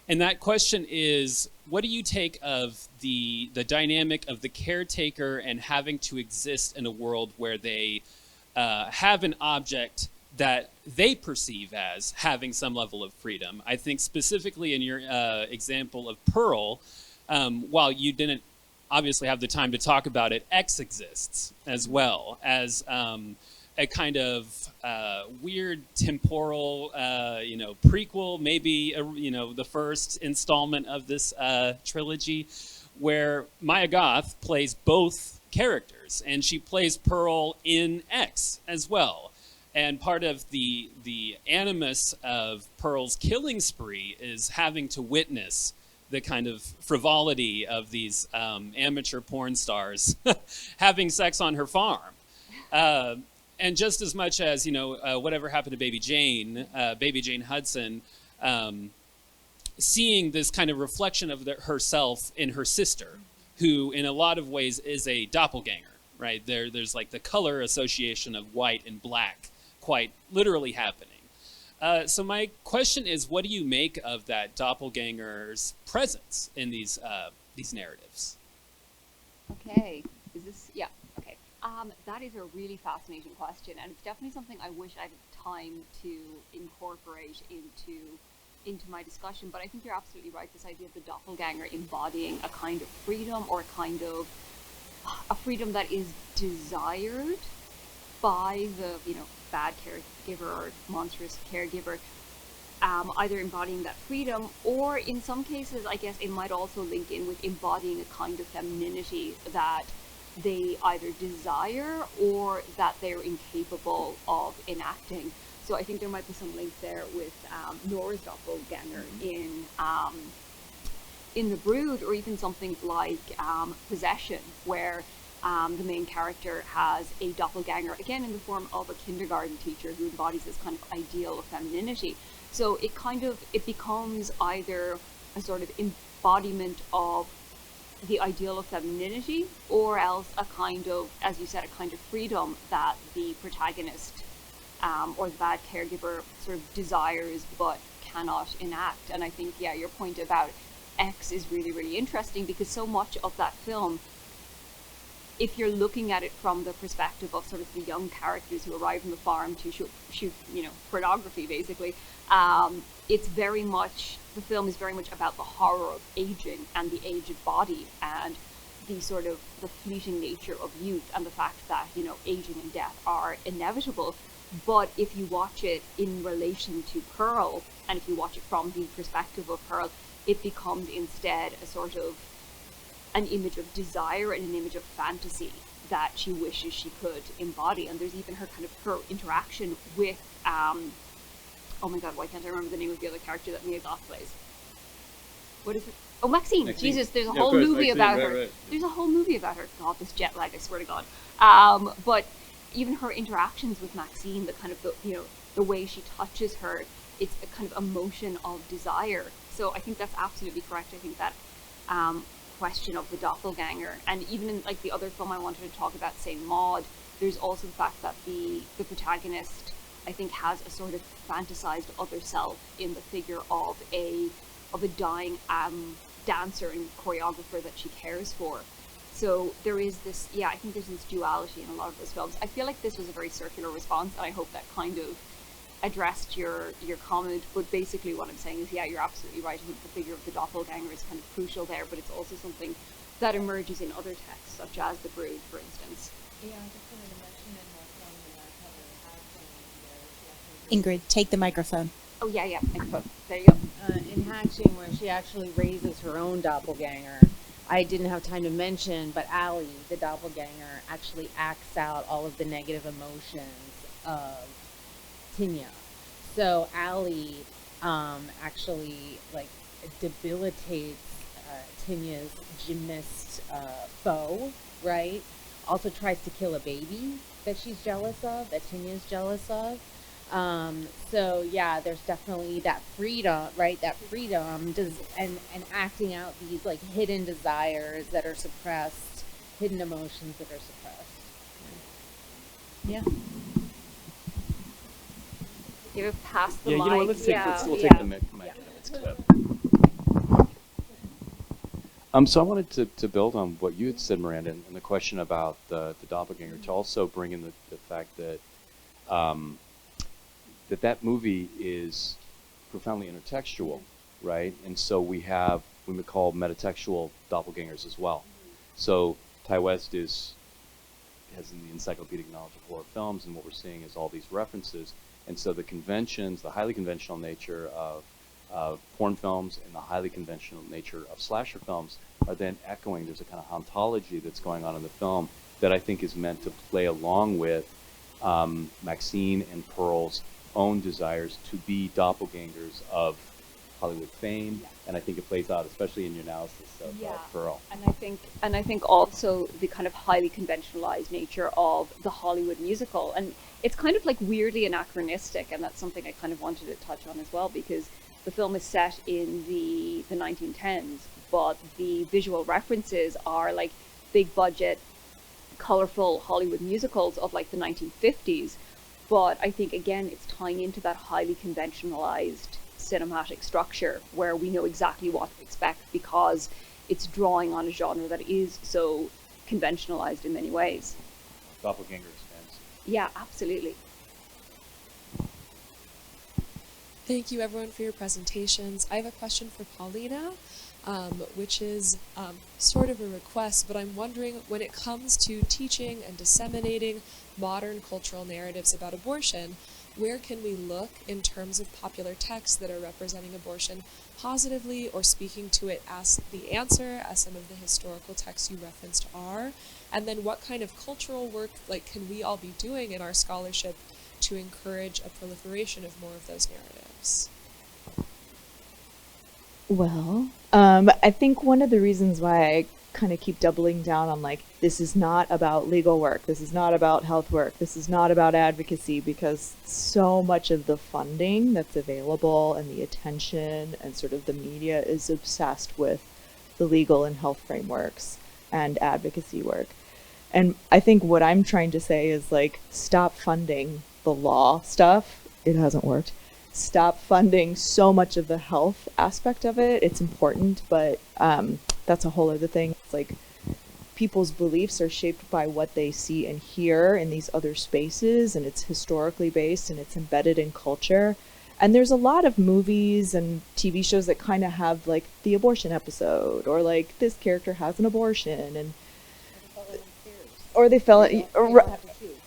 that question is, what do you take of the dynamic of the caretaker and having to exist in a world where they have an object that they perceive as having some level of freedom? I think specifically in your example of Pearl, while you didn't obviously have the time to talk about it, X exists as well as a kind of weird temporal, prequel, maybe, the first installment of this trilogy, where Maya Goth plays both characters, and she plays Pearl in X as well. And part of the animus of Pearl's killing spree is having to witness the kind of frivolity of these amateur porn stars having sex on her farm. And just as much as, whatever happened to Baby Jane Hudson, seeing this kind of reflection of herself in her sister, who in a lot of ways is a doppelganger, right? There's like the color association of white and black quite literally happening. So my question is, what do you make of that doppelganger's presence in these narratives? Okay, yeah, okay. That is a really fascinating question, and it's definitely something I wish I had time to incorporate into my discussion. But I think you're absolutely right. This idea of the doppelganger embodying a kind of freedom, or a freedom that is desired by the bad caregiver or monstrous caregiver, either embodying that freedom, or in some cases, I guess it might also link in with embodying a kind of femininity that they either desire or that they're incapable of enacting. So I think there might be some link there with Nora's doppelganger in The Brood, or even something like Possession, where the main character has a doppelganger, again in the form of a kindergarten teacher who embodies this kind of ideal of femininity. So it becomes either a sort of embodiment of the ideal of femininity, or else a kind of, as you said, a kind of freedom that the protagonist or the bad caregiver sort of desires but cannot enact. And I think, yeah, your point about X is really, really interesting, because so much of that film, if you're looking at it from the perspective of sort of the young characters who arrive on the farm to shoot pornography, basically, the film is very much about the horror of aging and the aged body, and the sort of the fleeting nature of youth, and the fact that, aging and death are inevitable. But if you watch it in relation to Pearl, and if you watch it from the perspective of Pearl, it becomes instead a sort of an image of desire and an image of fantasy that she wishes she could embody. And there's even her interaction with, oh my god, why can't I remember the name of the other character that Mia Goth plays? What is it? Oh, Maxine. Maxine. Jesus, there's a Yeah, whole of course, movie Maxine, about right, her. right. There's a whole movie about her. God, this jet lag, I swear to God. But even her interactions with Maxine, the kind of the way she touches her, it's a kind of emotion of desire. So I think that's absolutely correct. I think that question of the doppelganger, and even in like the other film I wanted to talk about, say Maud, there's also the fact that the protagonist, I think, has a sort of fantasized other self in the figure of a dying dancer and choreographer that she cares for. So there is this, I think there's this duality in a lot of those films. I feel like this was a very circular response, and I hope that kind of addressed your comment. But basically what I'm saying is, you're absolutely right. I think the figure of the doppelganger is kind of crucial there, but it's also something that emerges in other texts, such as The Brood, for instance. Yeah, I just wanted to mention in the film in Ingrid, take the microphone. Oh, yeah, microphone. There you go. In Hatching, where she actually raises her own doppelganger, I didn't have time to mention, but Allie, the doppelganger, actually acts out all of the negative emotions of Tinya. So Allie actually like debilitates Tinya's gymnast foe, right? Also tries to kill a baby that she's jealous of, that Tinya's jealous of. So yeah, there's definitely that freedom, right? That freedom and acting out these like hidden desires that are suppressed, hidden emotions that are suppressed. Yeah. Give it past the Yeah, mic. you know what? Let's still take the mic. Yeah. It's clip. So I wanted to build on what you had said, Miranda, and the question about the doppelganger, to also bring in the fact that that movie is profoundly intertextual, right? And so we have what we call metatextual doppelgangers as well. So Ty West has the encyclopedic knowledge of horror films, and what we're seeing is all these references. And so the conventions, the highly conventional nature of porn films and the highly conventional nature of slasher films are then echoing. There's a kind of ontology that's going on in the film that I think is meant to play along with Maxine and Pearl's own desires to be doppelgangers of Hollywood fame, and I think it plays out, especially in your analysis of Pearl. And I think also the kind of highly conventionalized nature of the Hollywood musical, and it's kind of like weirdly anachronistic, and that's something I kind of wanted to touch on as well, because the film is set in the 1910s, but the visual references are like big budget, colorful Hollywood musicals of like the 1950s. But I think, again, it's tying into that highly conventionalized cinematic structure where we know exactly what to expect because it's drawing on a genre that is so conventionalized in many ways. Doppelganger expands. Yeah, absolutely. Thank you, everyone, for your presentations. I have a question for Paulina, which is sort of a request, but I'm wondering, when it comes to teaching and disseminating modern cultural narratives about abortion, where can we look in terms of popular texts that are representing abortion positively or speaking to it as the answer, as some of the historical texts you referenced are? And then what kind of cultural work can we all be doing in our scholarship to encourage a proliferation of more of those narratives? Well, I think one of the reasons why I kind of keep doubling down on this is not about legal work, this is not about health work, this is not about advocacy, because so much of the funding that's available and the attention and sort of the media is obsessed with the legal and health frameworks and advocacy work. And I think what I'm trying to say is stop funding the law stuff. It hasn't worked. Stop funding so much of the health aspect of it. It's important, but that's a whole other thing. It's people's beliefs are shaped by what they see and hear in these other spaces, and it's historically based and it's embedded in culture. And there's a lot of movies and TV shows that kind of have the abortion episode, or this character has an abortion, and or they fell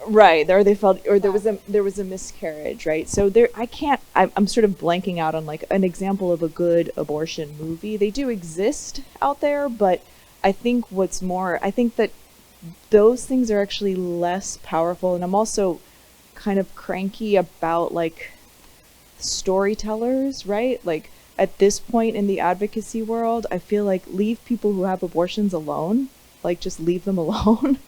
right, or they felt, or there was a miscarriage, right? So I'm sort of blanking out on an example of a good abortion movie. They do exist out there, but I think that those things are actually less powerful. And I'm also kind of cranky about storytellers, right? at this point in the advocacy world, I feel like leave people who have abortions alone. Like, just leave them alone.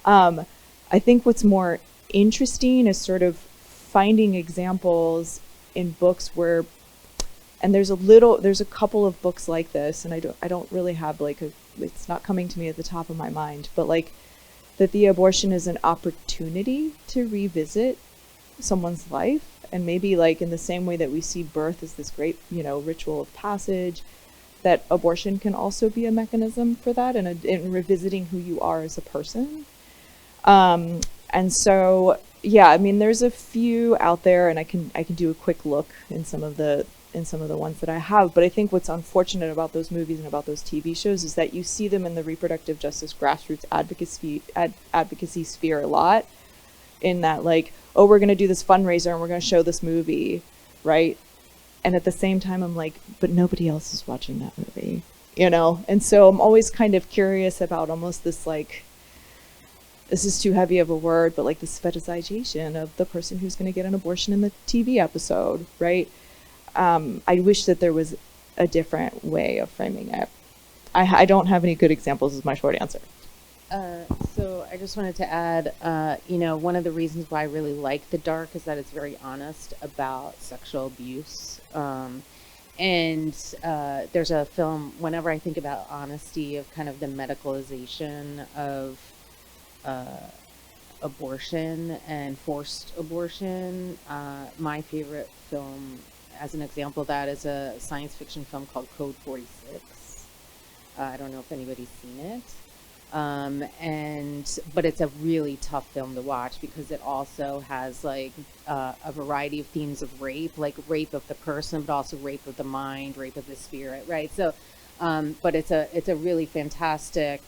I think what's more interesting is sort of finding examples in books where, and there's a couple of books like this, and I don't really have like it's not coming to me at the top of my mind, but like that the abortion is an opportunity to revisit someone's life, and maybe like in the same way that we see birth as this great, ritual of passage, that abortion can also be a mechanism for that, and in revisiting who you are as a person. And so, yeah, I mean, there's a few out there, and I can do a quick look in some of the ones that I have. But I think what's unfortunate about those movies and about those TV shows is that you see them in the reproductive justice grassroots advocacy sphere a lot. In that, like, oh, we're going to do this fundraiser and we're going to show this movie, right? And at the same time, I'm like, but nobody else is watching that movie, And so I'm always kind of curious about almost this, like, this is too heavy of a word, but like this fetishization of the person who's going to get an abortion in the TV episode, right? I wish that there was a different way of framing it. I don't have any good examples is my short answer. So I just wanted to add, one of the reasons why I really like The Dark is that it's very honest about sexual abuse. And there's a film, whenever I think about honesty, of kind of the medicalization of abortion and forced abortion. My favorite film, as an example of that, is a science fiction film called Code 46. I don't know if anybody's seen it. But it's a really tough film to watch because it also has like a variety of themes of rape, like rape of the person, but also rape of the mind, rape of the spirit, right? So, but it's a really fantastic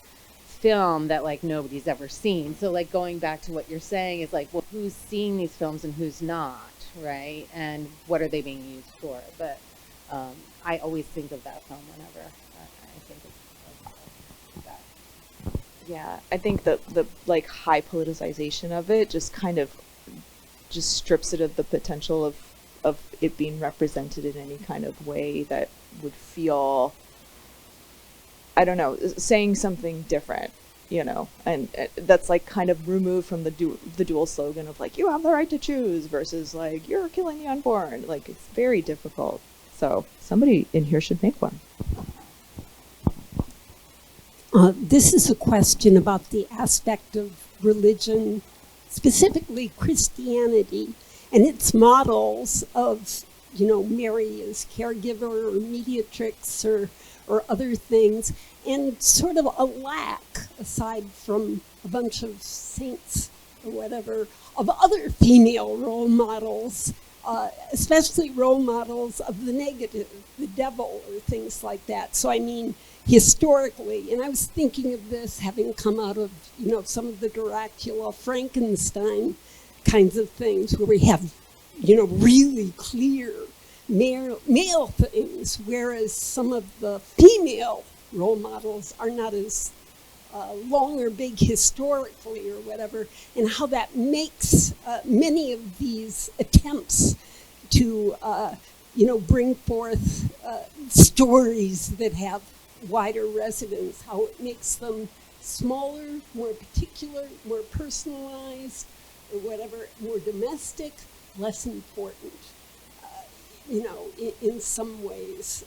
film that like nobody's ever seen. So like going back to what you're saying is like, well, who's seeing these films and who's not, right? And what are they being used for? But I always think of that film whenever I think of that. Yeah, I think the like high politicization of it just kind of just strips it of the potential of it being represented in any kind of way that would feel, I don't know, saying something different, and that's like kind of removed from the dual slogan of like, you have the right to choose versus like, you're killing the unborn. Like, it's very difficult. So somebody in here should make one. This is a question about the aspect of religion, specifically Christianity, and its models of, Mary as caregiver or mediatrix or other things, and sort of a lack, aside from a bunch of saints or whatever, of other female role models, especially role models of the negative, the devil, or things like that. So I mean, historically, and I was thinking of this having come out of, some of the Dracula, Frankenstein kinds of things where we have, really clear male things, whereas some of the female role models are not as long or big historically or whatever, and how that makes many of these attempts to, bring forth stories that have wider resonance, how it makes them smaller, more particular, more personalized, or whatever, more domestic, less important, in some ways.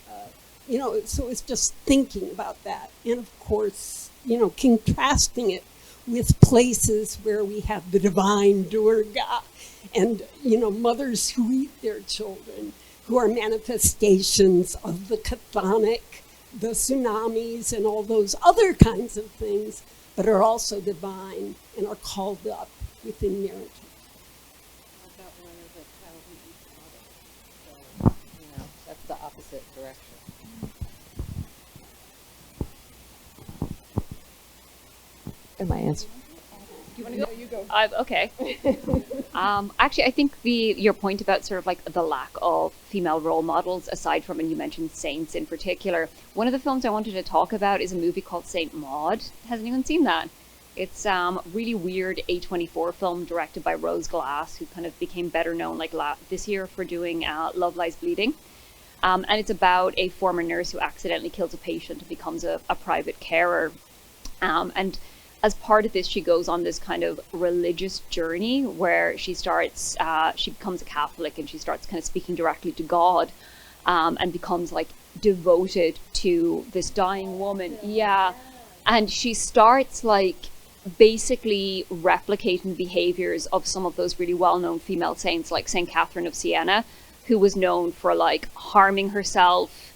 So it's just thinking about that. And of course, contrasting it with places where we have the divine Durga and, mothers who eat their children, who are manifestations of the chthonic, the tsunamis and all those other kinds of things, but are also divine and are called up within narrative. I've got one as a child who eats mother. So, that's the opposite direction. Am I answering? Do you want to go? You go. Okay. Actually, I think your point about sort of like the lack of female role models, aside from, and you mentioned saints in particular, one of the films I wanted to talk about is a movie called Saint Maud. Has anyone seen that? It's a really weird A24 film directed by Rose Glass, who kind of became better known like this year for doing Love Lies Bleeding. And it's about a former nurse who accidentally kills a patient and becomes a private carer. And as part of this, she goes on this kind of religious journey where she starts, she becomes a Catholic, and she starts kind of speaking directly to God, and becomes like devoted to this dying woman. Yeah. And she starts like basically replicating behaviors of some of those really well-known female saints, like Saint Catherine of Siena, who was known for like harming herself,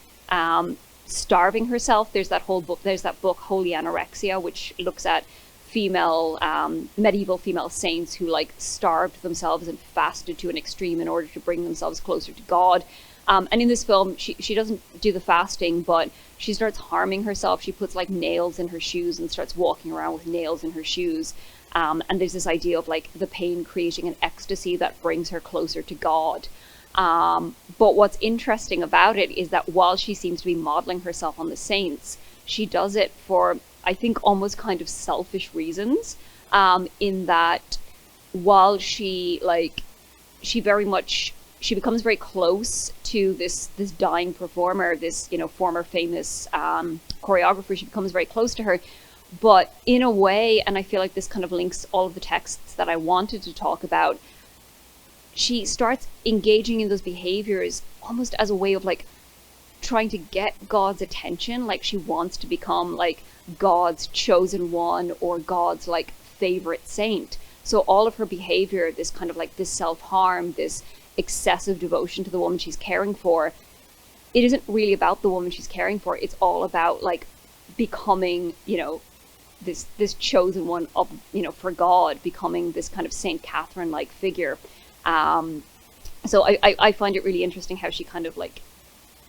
starving herself. There's that book Holy Anorexia, which looks at female medieval female saints who like starved themselves and fasted to an extreme in order to bring themselves closer to God. And in this film, she doesn't do the fasting, but she starts harming herself. She puts like nails in her shoes and starts walking around with nails in her shoes. And there's this idea of like the pain creating an ecstasy that brings her closer to God. But what's interesting about it is that while she seems to be modeling herself on the saints, she does it for, I think, almost kind of selfish reasons, in that while she becomes very close to this dying performer, this, former famous choreographer. She becomes very close to her, but in a way, and I feel like this kind of links all of the texts that I wanted to talk about, she starts engaging in those behaviors almost as a way of like trying to get God's attention. Like she wants to become like God's chosen one or God's like favorite saint. So all of her behavior, this kind of like this self-harm, this excessive devotion to the woman she's caring for, it isn't really about the woman she's caring for. It's all about like becoming, this chosen one of, for God, becoming this kind of Saint Catherine-like figure. So I find it really interesting how she kind of like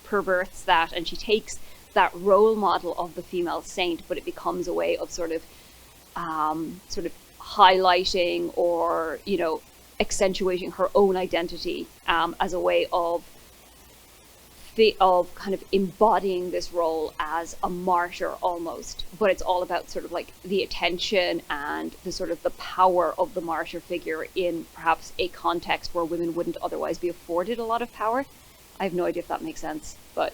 perverts that, and she takes that role model of the female saint, but it becomes a way of sort of highlighting or, accentuating her own identity, as a way of kind of embodying this role as a martyr almost. But it's all about sort of like the attention and the sort of the power of the martyr figure in perhaps a context where women wouldn't otherwise be afforded a lot of power. I have no idea if that makes sense, but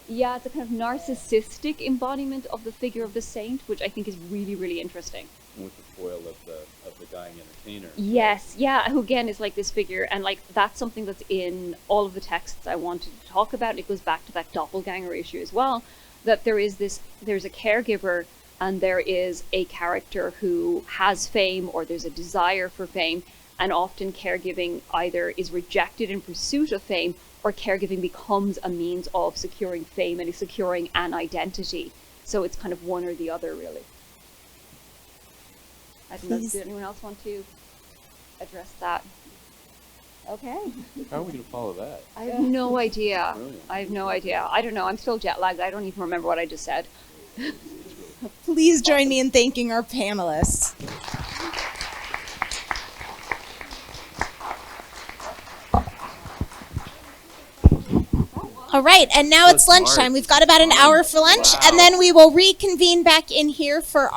yeah, it's a kind of narcissistic embodiment of the figure of the saint, which I think is really, really interesting. With the foil of the dying entertainer. Yes, yeah, who again is like this figure, and like that's something that's in all of the texts I wanted to talk about. It goes back to that doppelganger issue as well, that there's a caregiver and there is a character who has fame, or there's a desire for fame, and often caregiving either is rejected in pursuit of fame, or caregiving becomes a means of securing fame and securing an identity. So it's kind of one or the other, really. I don't know, does anyone else want to address that? Okay. How are we going to follow that? I have no idea. Brilliant. I have no idea. I don't know. I'm still jet lagged. I don't even remember what I just said. Please join me in thanking our panelists. All right, and now it's lunchtime. We've got about an hour for lunch, and then we will reconvene back in here for our